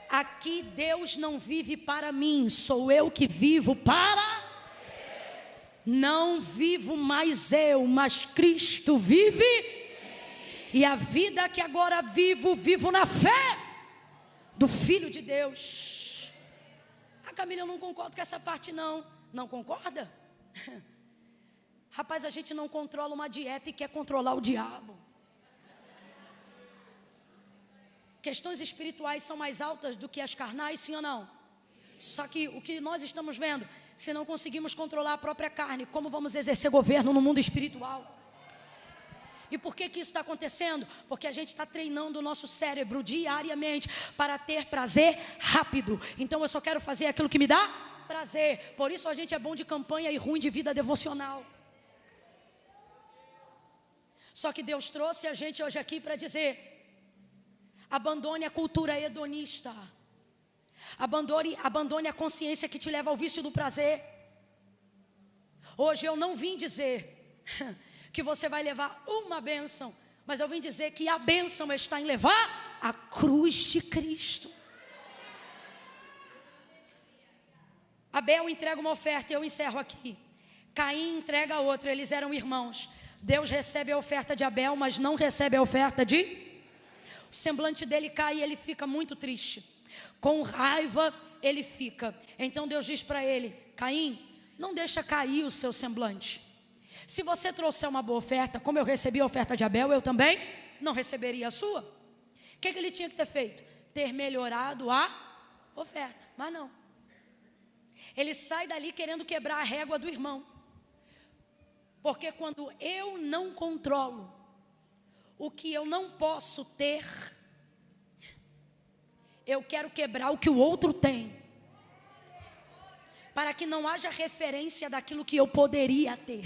Aqui Deus não vive para mim, sou eu que vivo para. Não vivo mais eu, mas Cristo vive. E a vida que agora vivo na fé do Filho de Deus. Camila, eu não concordo com essa parte não. Não concorda? Rapaz, a gente não controla uma dieta e quer controlar o diabo. Questões espirituais são mais altas do que as carnais, sim ou não? Só que o que nós estamos vendo, se não conseguimos controlar a própria carne, como vamos exercer governo no mundo espiritual? E por que isso está acontecendo? Porque a gente está treinando o nosso cérebro diariamente para ter prazer rápido. Então eu só quero fazer aquilo que me dá prazer. Por isso a gente é bom de campanha e ruim de vida devocional. Só que Deus trouxe a gente hoje aqui para dizer: abandone a cultura hedonista. Abandone a consciência que te leva ao vício do prazer. Hoje eu não vim dizer que você vai levar uma bênção, mas eu vim dizer que a bênção está em levar a cruz de Cristo. Abel entrega uma oferta, eu encerro aqui. Caim entrega outra, eles eram irmãos. Deus recebe a oferta de Abel, mas não recebe a oferta de... O semblante dele cai e ele fica muito triste. Com raiva ele fica. Então Deus diz para ele: Caim, não deixa cair o seu semblante. Se você trouxer uma boa oferta, como eu recebi a oferta de Abel, eu também não receberia a sua. O que ele tinha que ter feito? Ter melhorado a oferta, mas não. Ele sai dali querendo quebrar a régua do irmão. Porque quando eu não controlo o que eu não posso ter, eu quero quebrar o que o outro tem, para que não haja referência daquilo que eu poderia ter.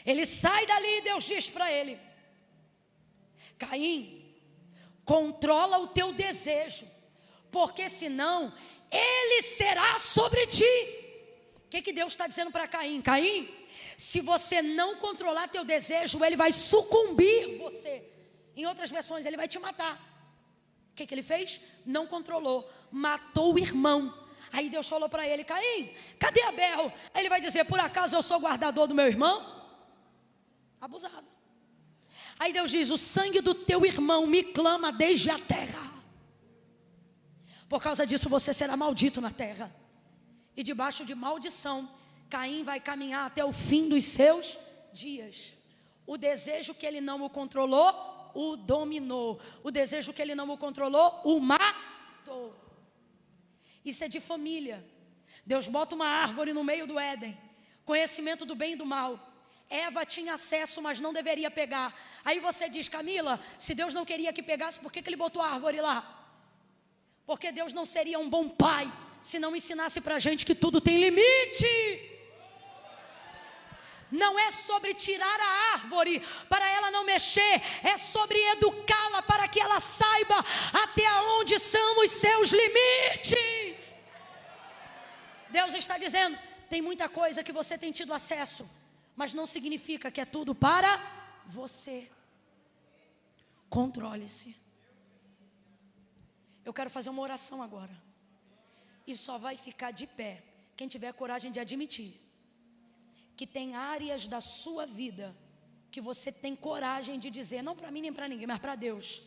Ele sai dali e Deus diz para ele: Caim, controla o teu desejo, porque senão ele será sobre ti. O que Deus está dizendo para Caim? Caim, se você não controlar teu desejo, ele vai sucumbir você. Em outras versões, ele vai te matar. O que ele fez? Não controlou, matou o irmão. Aí Deus falou para ele: Caim, cadê Abel? Aí ele vai dizer: por acaso eu sou guardador do meu irmão? Abusado. Aí Deus diz: o sangue do teu irmão me clama desde a terra. Por causa disso você será maldito na terra. E debaixo de maldição, Caim vai caminhar até o fim dos seus dias. O desejo que ele não o controlou, o dominou. O desejo que ele não o controlou, o matou. Isso é de família. Deus bota uma árvore no meio do Éden, conhecimento do bem e do mal. Eva tinha acesso, mas não deveria pegar. Aí você diz: Camila, se Deus não queria que pegasse, por que ele botou a árvore lá? Porque Deus não seria um bom pai se não ensinasse para a gente que tudo tem limite. Não é sobre tirar a árvore para ela não mexer, é sobre educá-la para que ela saiba até onde são os seus limites. Deus está dizendo: tem muita coisa que você tem tido acesso, mas não significa que é tudo para você. Controle-se. Eu quero fazer uma oração agora, e só vai ficar de pé quem tiver coragem de admitir que tem áreas da sua vida que você tem coragem de dizer, não para mim nem para ninguém, mas para Deus: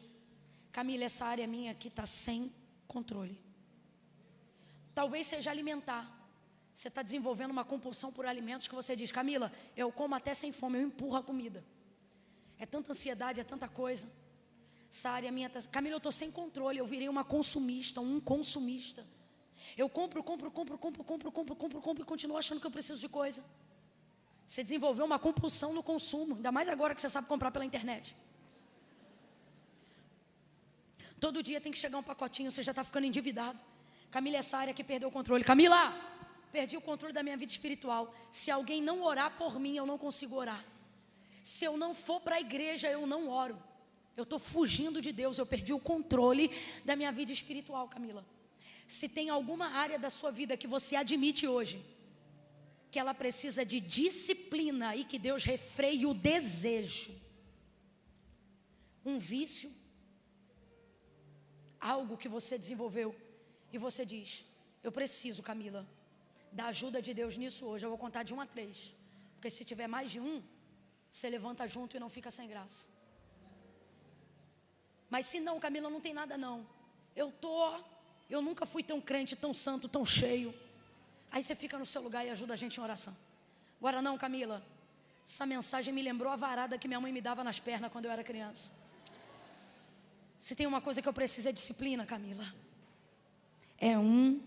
Camila, essa área minha aqui está sem controle. Talvez seja alimentar. Você está desenvolvendo uma compulsão por alimentos que você diz: Camila, eu como até sem fome, eu empurro a comida. É tanta ansiedade, é tanta coisa. Essa área minha, Camila, eu estou sem controle, eu virei uma consumista, um consumista. Eu compro e continuo achando que eu preciso de coisa. Você desenvolveu uma compulsão no consumo, ainda mais agora que você sabe comprar pela internet. Todo dia tem que chegar um pacotinho, você já está ficando endividado. Camila, essa área que perdeu o controle. Camila, perdi o controle da minha vida espiritual. Se alguém não orar por mim, eu não consigo orar. Se eu não for para a igreja, eu não oro. Eu estou fugindo de Deus, eu perdi o controle da minha vida espiritual, Camila. Se tem alguma área da sua vida que você admite hoje que ela precisa de disciplina e que Deus refreie o desejo, um vício, algo que você desenvolveu e você diz: eu preciso, Camila, da ajuda de Deus nisso hoje. Eu vou contar de 1 a 3, porque se tiver mais de um, você levanta junto e não fica sem graça. Mas se não, Camila, não tem nada não, eu nunca fui tão crente, tão santo, tão cheio. Aí você fica no seu lugar e ajuda a gente em oração. Agora não, Camila, essa mensagem me lembrou a varada que minha mãe me dava nas pernas quando eu era criança. Se tem uma coisa que eu preciso é disciplina, Camila. É 1,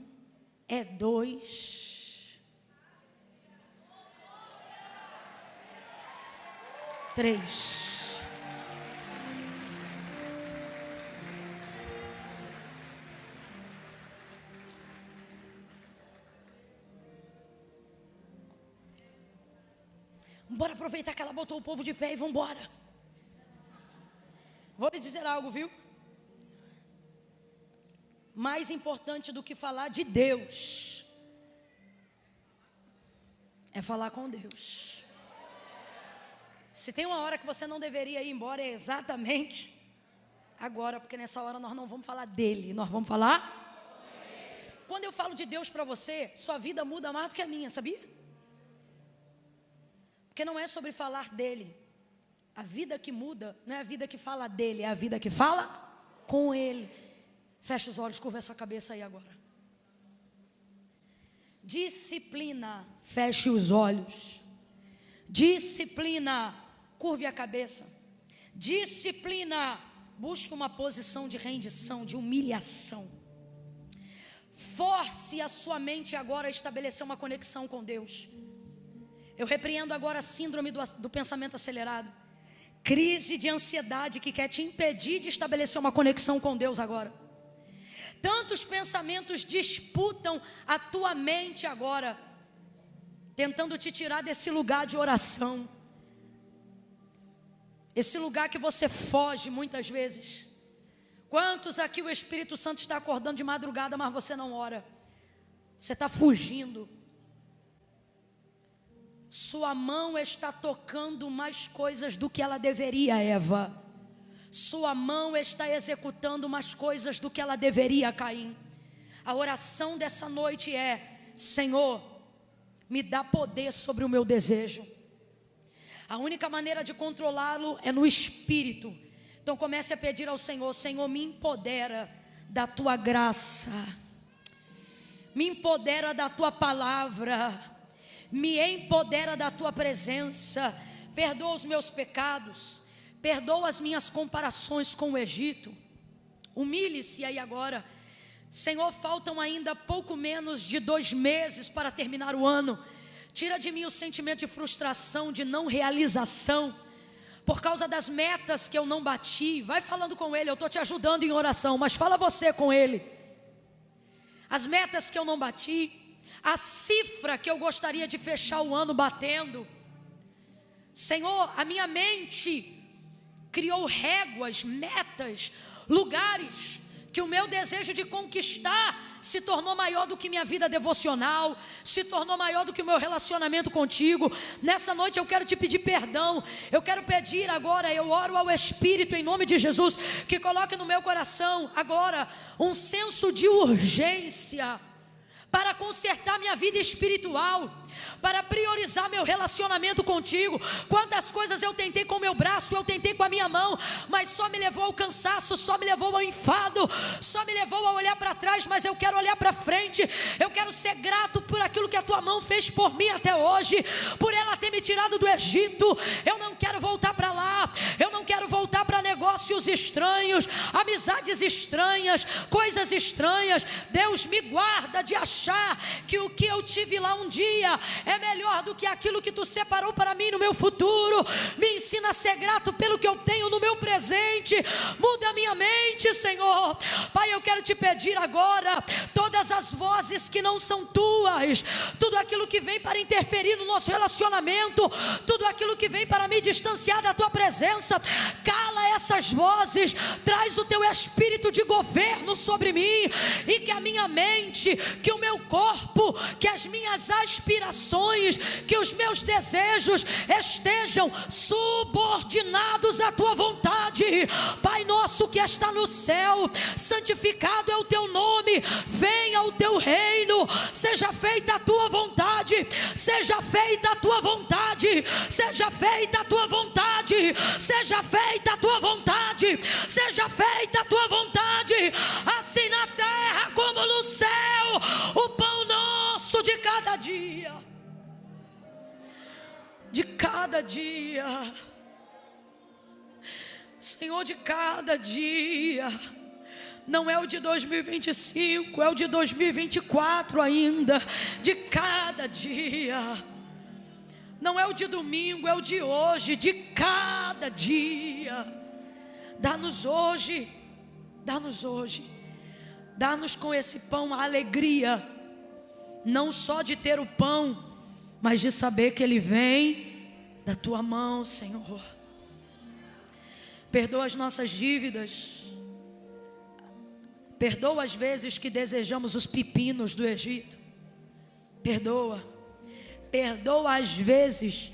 é 2, 3. Bora aproveitar que ela botou o povo de pé e vamos embora. Vou lhe dizer algo, viu? Mais importante do que falar de Deus é falar com Deus. Se tem uma hora que você não deveria ir embora, é exatamente agora, porque nessa hora nós não vamos falar dele, nós vamos falar. Quando eu falo de Deus para você, sua vida muda mais do que a minha, sabia? Porque não é sobre falar dele. A vida que muda não é a vida que fala dele, é a vida que fala com ele. Fecha os olhos, curva a sua cabeça aí agora. Disciplina, feche os olhos. Disciplina, curve a cabeça. Disciplina, busque uma posição de rendição, de humilhação. Force a sua mente agora a estabelecer uma conexão com Deus. Eu repreendo agora a síndrome do pensamento acelerado. Crise de ansiedade que quer te impedir de estabelecer uma conexão com Deus agora. Tantos pensamentos disputam a tua mente agora, tentando te tirar desse lugar de oração. esse lugar que você foge muitas vezes. Quantos aqui o Espírito Santo está acordando de madrugada, mas você não ora? Você está fugindo. Sua mão está tocando mais coisas do que ela deveria, Eva. Sua mão está executando mais coisas do que ela deveria, Caim. A oração dessa noite é: Senhor, me dá poder sobre o meu desejo. A única maneira de controlá-lo é no Espírito. Então comece a pedir ao Senhor: Senhor, me empodera da tua graça, me empodera da tua palavra, me empodera da tua presença. Perdoa os meus pecados, perdoa as minhas comparações com o Egito. Humilhe-se aí agora. Senhor, faltam ainda pouco menos de 2 meses para terminar o ano. Tira de mim o sentimento de frustração, de não realização, por causa das metas que eu não bati. Vai falando com Ele, eu estou te ajudando em oração, mas fala você com Ele. As metas que eu não bati, a cifra que eu gostaria de fechar o ano batendo. Senhor, a minha mente criou réguas, metas, lugares que o meu desejo de conquistar se tornou maior do que minha vida devocional, se tornou maior do que o meu relacionamento contigo. Nessa noite eu quero te pedir perdão. Eu quero pedir agora, eu oro ao Espírito em nome de Jesus, que coloque no meu coração agora um senso de urgência para consertar minha vida espiritual, para priorizar meu relacionamento contigo. Quantas coisas eu tentei com o meu braço, eu tentei com a minha mão, mas só me levou ao cansaço, só me levou ao enfado, só me levou a olhar para trás. Mas eu quero olhar para frente. Eu quero ser grato por aquilo que a tua mão fez por mim até hoje, por ela ter me tirado do Egito. Eu não quero voltar para lá, eu não quero voltar para negócios estranhos, amizades estranhas, coisas estranhas. Deus, me guarda de achar que o que eu tive lá um dia é melhor do que aquilo que tu separou para mim no meu futuro. Me ensina a ser grato pelo que eu tenho no meu presente. Muda a minha mente, Senhor. Pai, eu quero te pedir agora, todas as vozes que não são tuas, tudo aquilo que vem para interferir no nosso relacionamento, tudo aquilo que vem para me distanciar da tua presença, cala essas vozes, traz o teu espírito de governo sobre mim, e que a minha mente, que o meu corpo, que as minhas aspirações, que os meus desejos estejam subordinados à tua vontade. Pai nosso que está no céu, santificado é o teu nome, venha o teu reino, seja feita a tua vontade, seja feita a tua vontade, seja feita a tua vontade, seja feita a tua vontade, seja feita a tua vontade, assim na terra como no céu. O pão nosso de cada dia, de cada dia, Senhor, de cada dia. Não é o de 2025, é o de 2024 ainda. De cada dia. Não é o de domingo, é o de hoje. De cada dia. Dá-nos hoje, dá-nos hoje, dá-nos com esse pão a alegria, não só de ter o pão, mas de saber que ele vem da tua mão, Senhor. Perdoa as nossas dívidas, perdoa as vezes que desejamos os pepinos do Egito, perdoa as vezes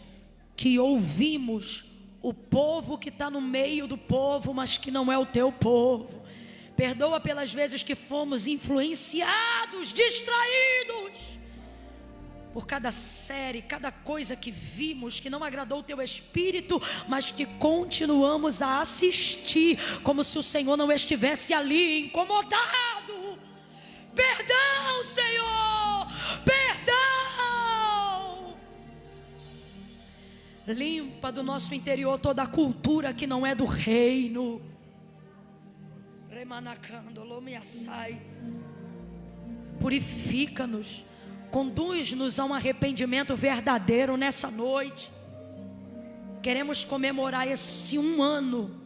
que ouvimos o povo que está no meio do povo, mas que não é o teu povo. Perdoa pelas vezes que fomos influenciados, distraídos por cada série, cada coisa que vimos que não agradou o teu espírito, mas que continuamos a assistir como se o Senhor não estivesse ali, incomodado. Perdão, Senhor, perdão. Limpa do nosso interior toda a cultura que não é do reino. Purifica-nos, conduz-nos a um arrependimento verdadeiro nessa noite. Queremos comemorar esse 1 ano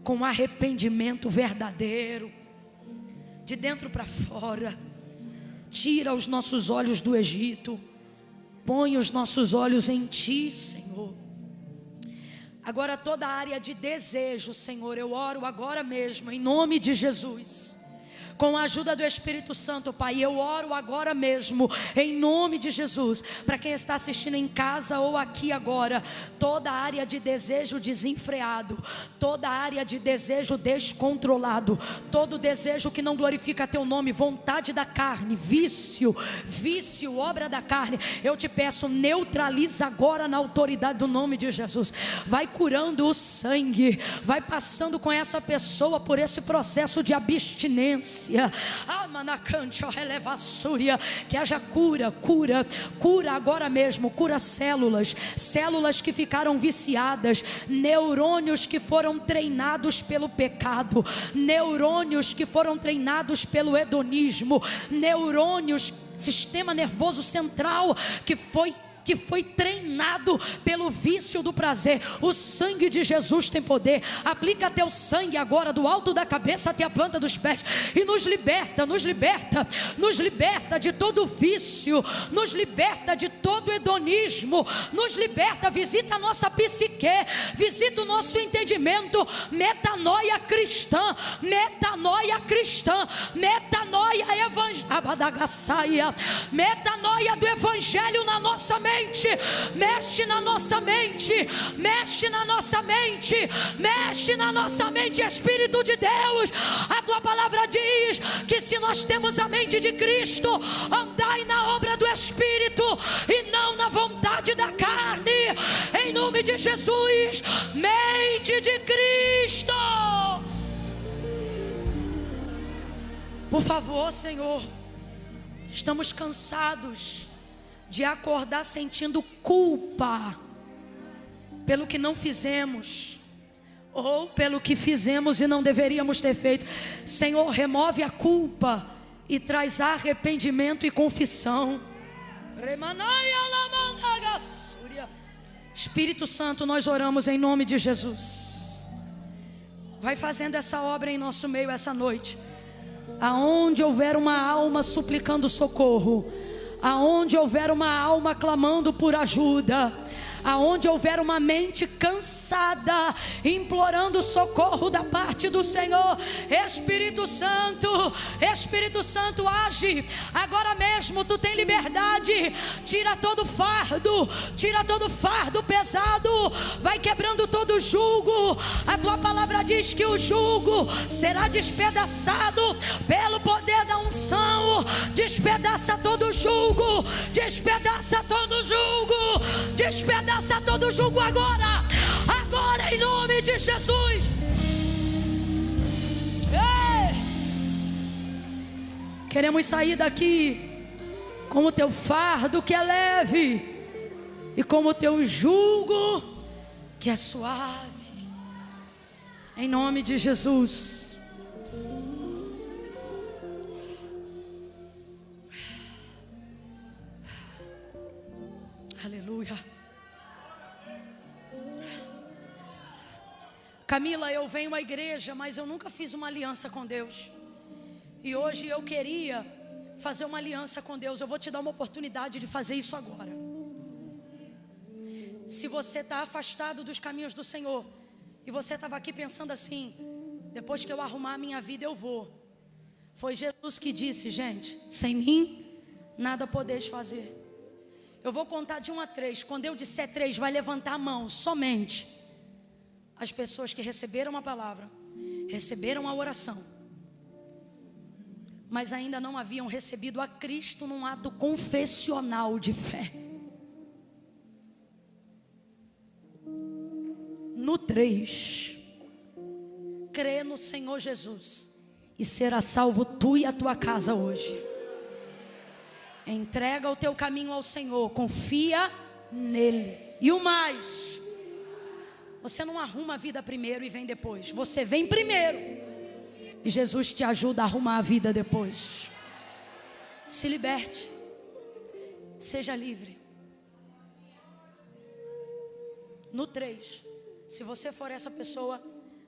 com arrependimento verdadeiro, de dentro para fora. Tira os nossos olhos do Egito, põe os nossos olhos em ti, Senhor. Agora toda a área de desejo, Senhor, eu oro agora mesmo, em nome de Jesus. Com a ajuda do Espírito Santo, Pai, eu oro agora mesmo, em nome de Jesus. Para quem está assistindo em casa ou aqui agora, toda a área de desejo desenfreado, toda a área de desejo descontrolado, todo desejo que não glorifica teu nome, vontade da carne, vício, obra da carne, eu te peço, neutraliza agora na autoridade do nome de Jesus. Vai curando o sangue, vai passando com essa pessoa por esse processo de abstinência. Que haja cura agora mesmo, cura células que ficaram viciadas, neurônios que foram treinados pelo pecado, neurônios que foram treinados pelo hedonismo, neurônios, sistema nervoso central que foi treinado pelo vício do prazer. O sangue de Jesus tem poder. Aplica teu sangue agora do alto da cabeça até a planta dos pés e nos liberta de todo vício, nos liberta de todo hedonismo, nos liberta, visita a nossa psique, visita o nosso entendimento. Metanoia cristã, metanoia do evangelho na nossa mente. Mexe na nossa mente, Espírito de Deus. A tua palavra diz que se nós temos a mente de Cristo, andai na obra do Espírito e não na vontade da carne, em nome de Jesus. Mente de Cristo, por favor, Senhor. Estamos cansados de acordar sentindo culpa pelo que não fizemos, ou pelo que fizemos e não deveríamos ter feito. Senhor, remove a culpa e traz arrependimento e confissão. Espírito Santo, nós oramos em nome de Jesus. Vai fazendo essa obra em nosso meio essa noite. Aonde houver uma alma suplicando socorro, aonde houver uma alma clamando por ajuda, aonde houver uma mente cansada implorando socorro da parte do Senhor, Espírito Santo, age agora mesmo. Tu tem liberdade. Tira todo fardo pesado, vai quebrando todo jugo. A tua palavra diz que o jugo será despedaçado pelo poder da unção. Despedaça todo jugo, despedaça todo jugo agora em nome de Jesus. Ei! Queremos sair daqui com o teu fardo que é leve e com o teu jugo que é suave, em nome de Jesus. Aleluia. Camila, eu venho à igreja, mas eu nunca fiz uma aliança com Deus. E hoje eu queria fazer uma aliança com Deus. Eu vou te dar uma oportunidade de fazer isso agora. Se você está afastado dos caminhos do Senhor, e você estava aqui pensando assim: depois que eu arrumar a minha vida eu vou. Foi Jesus que disse: gente, sem mim nada podeis fazer. Eu vou contar de 1 a 3. Quando eu disser 3, vai levantar a mão somente as pessoas que receberam a palavra, receberam a oração, mas ainda não haviam recebido a Cristo num ato confessional de fé. No 3, crê no Senhor Jesus e será salvo tu e a tua casa hoje. Entrega o teu caminho ao Senhor, confia nele. E o mais, você não arruma a vida primeiro e vem depois. Você vem primeiro e Jesus te ajuda a arrumar a vida depois. Se liberte, seja livre. No 3, se você for essa pessoa,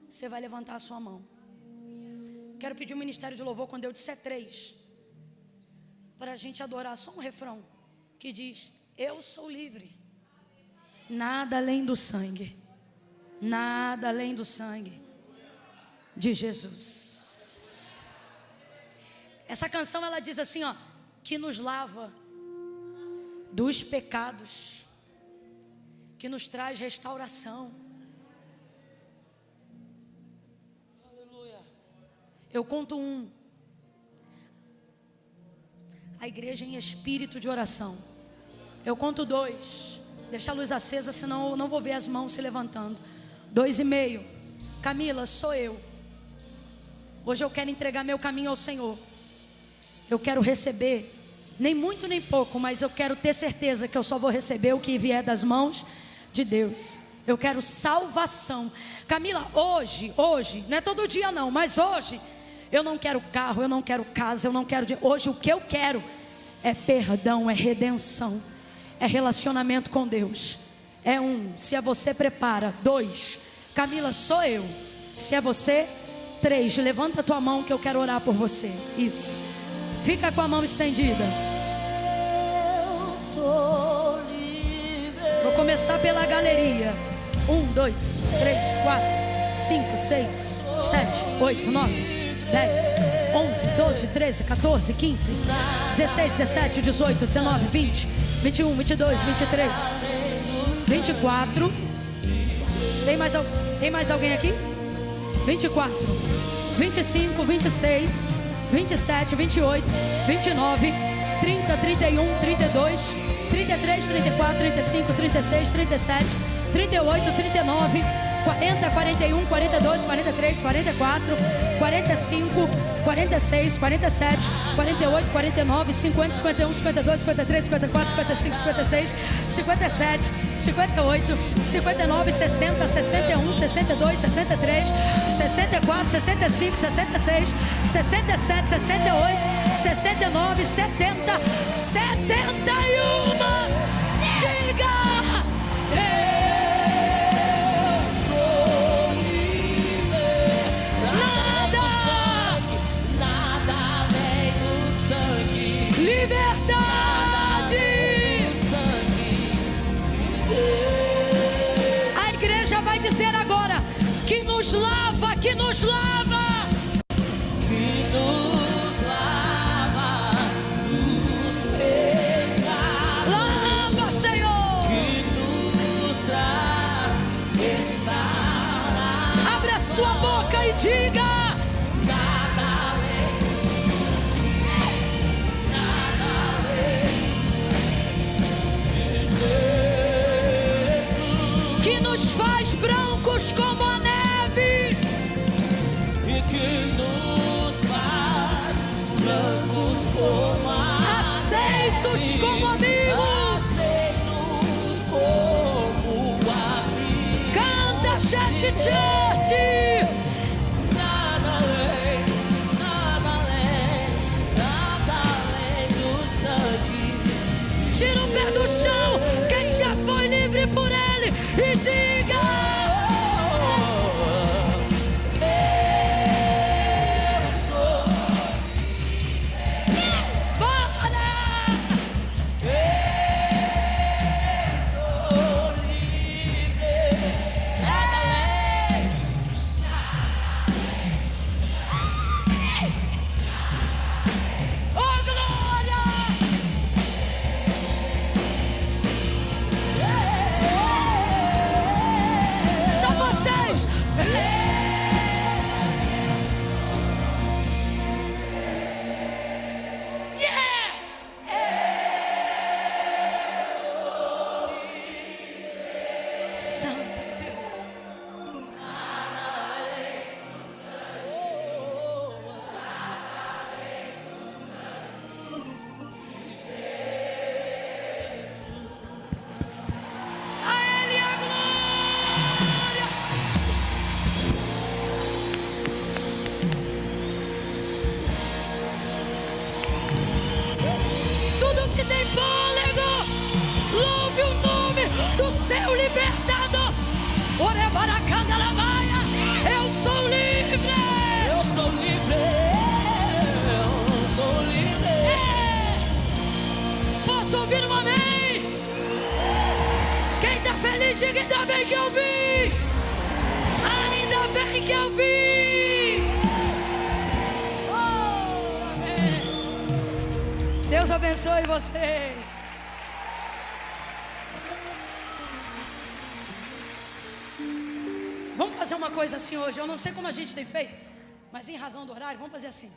você vai levantar a sua mão. Quero pedir o ministério de louvor quando eu disser 3, para a gente adorar só um refrão que diz: eu sou livre, nada além do sangue, Nada além do sangue de Jesus. Essa canção ela diz assim, ó, que nos lava dos pecados, que nos traz restauração. Aleluia. Eu conto 1. A igreja em espírito de oração. Eu conto 2. Deixa a luz acesa, senão eu não vou ver as mãos se levantando. 2,5. Camila, sou eu. Hoje eu quero entregar meu caminho ao Senhor. Eu quero receber, nem muito nem pouco, mas eu quero ter certeza que eu só vou receber o que vier das mãos de Deus. Eu quero salvação. Camila, hoje, não é todo dia não, mas hoje eu não quero carro, eu não quero casa, eu não quero... Hoje o que eu quero é perdão, é redenção, é relacionamento com Deus. É 1, se é você, prepara. 2, Camila, sou eu. Se é você, 3, levanta a tua mão que eu quero orar por você. Isso, fica com a mão estendida. Eu sou livre. Vou começar pela galeria. 1, 2, 3, 4, 5, 6, 7, 8, 9, 10, 11, 12, 13, 14, 15, 16, 17, 18, 19, 20, 21, 22, 23, 24. Tem mais alguém aqui? 24, 25, 26, 27, 28, 29, 30, 31, 32, 33, 34, 35, 36, 37, 38, 39, 40, 41, 42, 43, 44, 45, 46, 47, 48, 49, 50, 51, 52, 53, 54, 55, 56, 57, 58, 59, 60, 61, 62, 63, 64, 65, 66, 67, 68, 69, 70, 71. Diga! Liberdade! A igreja vai dizer agora que nos lava, que nos lava, Que nos lava dos pecados. lava, Senhor. Que nos traz restaurar. Abre a sua boca e diga: Nada além, nada além de Jesus. que nos faz brancos como a neve, E que nos faz brancos como a aceitos como amigos. aceitos como amigos. Canta, Church! Nada além, nada além, nada além do sangue. Tira o pé do chão, quem já foi livre por ele, e diga: Eu sou bora! sou livre. Nada além. Oh, glória! Só vocês! Yeah! Santo Deus. A Ele a glória! Tudo que tem fôlego, louve o nome do seu libertador. Orebaracandalabaia, eu sou livre. Eu sou livre. Eu sou livre. É. Posso ouvir um amém? Quem está feliz, diga ainda bem que eu vim. Tem que ouvir. Oh, amém. Deus abençoe você. Vamos fazer uma coisa assim hoje. Eu não sei como a gente tem feito, mas em razão do horário, vamos fazer assim.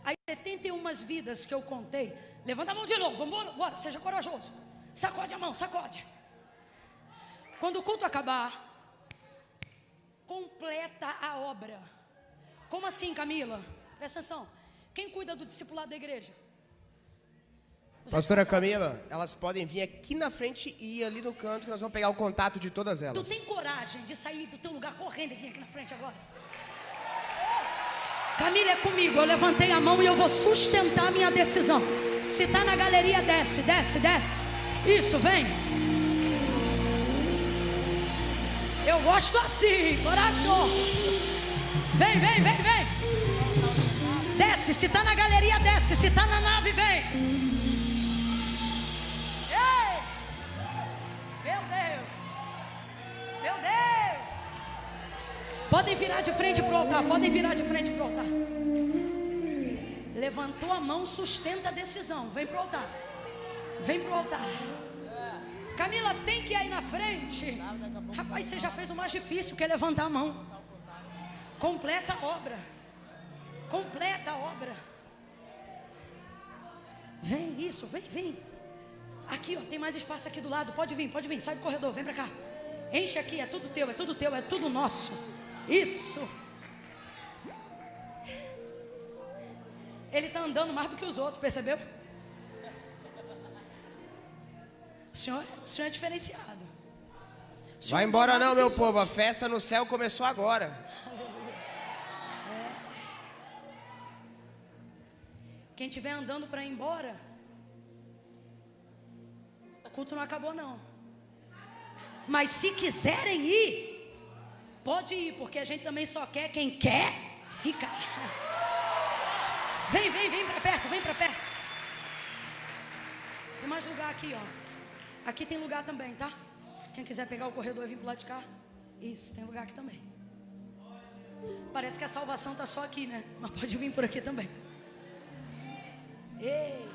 As 71 vidas que eu contei, levanta a mão de novo, vamos embora, bora, seja corajoso. Sacode a mão, sacode. Quando o culto acabar, completa a obra. Como assim, Camila? Presta atenção. Quem cuida do discipulado da igreja? Pastora Camila, elas podem vir aqui na frente e ir ali no canto, que nós vamos pegar o contato de todas elas. Tu tem coragem de sair do teu lugar correndo e vir aqui na frente agora? Camila, é comigo. Eu levantei a mão e eu vou sustentar a minha decisão. Se está na galeria, desce, desce, desce. Isso, vem. Eu gosto assim, corajoso. Vem, vem, vem, vem. Desce, se está na galeria, desce. Se está na nave, vem. Ei! Meu Deus. Meu Deus. Podem virar de frente para o altar. Podem virar de frente para o altar. Levantou a mão, sustenta a decisão. Vem para o altar. Vem para o altar. Camila, tem que ir aí na frente. Rapaz, você já fez o mais difícil, que é levantar a mão. Completa a obra. Completa a obra. Vem, isso, vem, vem. Aqui, ó, tem mais espaço aqui do lado. Pode vir, sai do corredor, vem pra cá. Enche aqui, é tudo teu, é tudo nosso. Isso. Ele tá andando mais do que os outros, percebeu? O senhor é diferenciado. Vai embora não, meu povo, a festa no céu começou agora. Quem estiver andando para ir embora, o culto não acabou não. Mas se quiserem ir, pode ir, porque a gente também só quer quem quer ficar. Vem para perto, vem para perto. Tem mais lugar aqui, ó. Aqui tem lugar também, tá? Quem quiser pegar o corredor e vir pro lado de cá. Isso, tem lugar aqui também. Parece que a salvação tá só aqui, né? Mas pode vir por aqui também. Ei!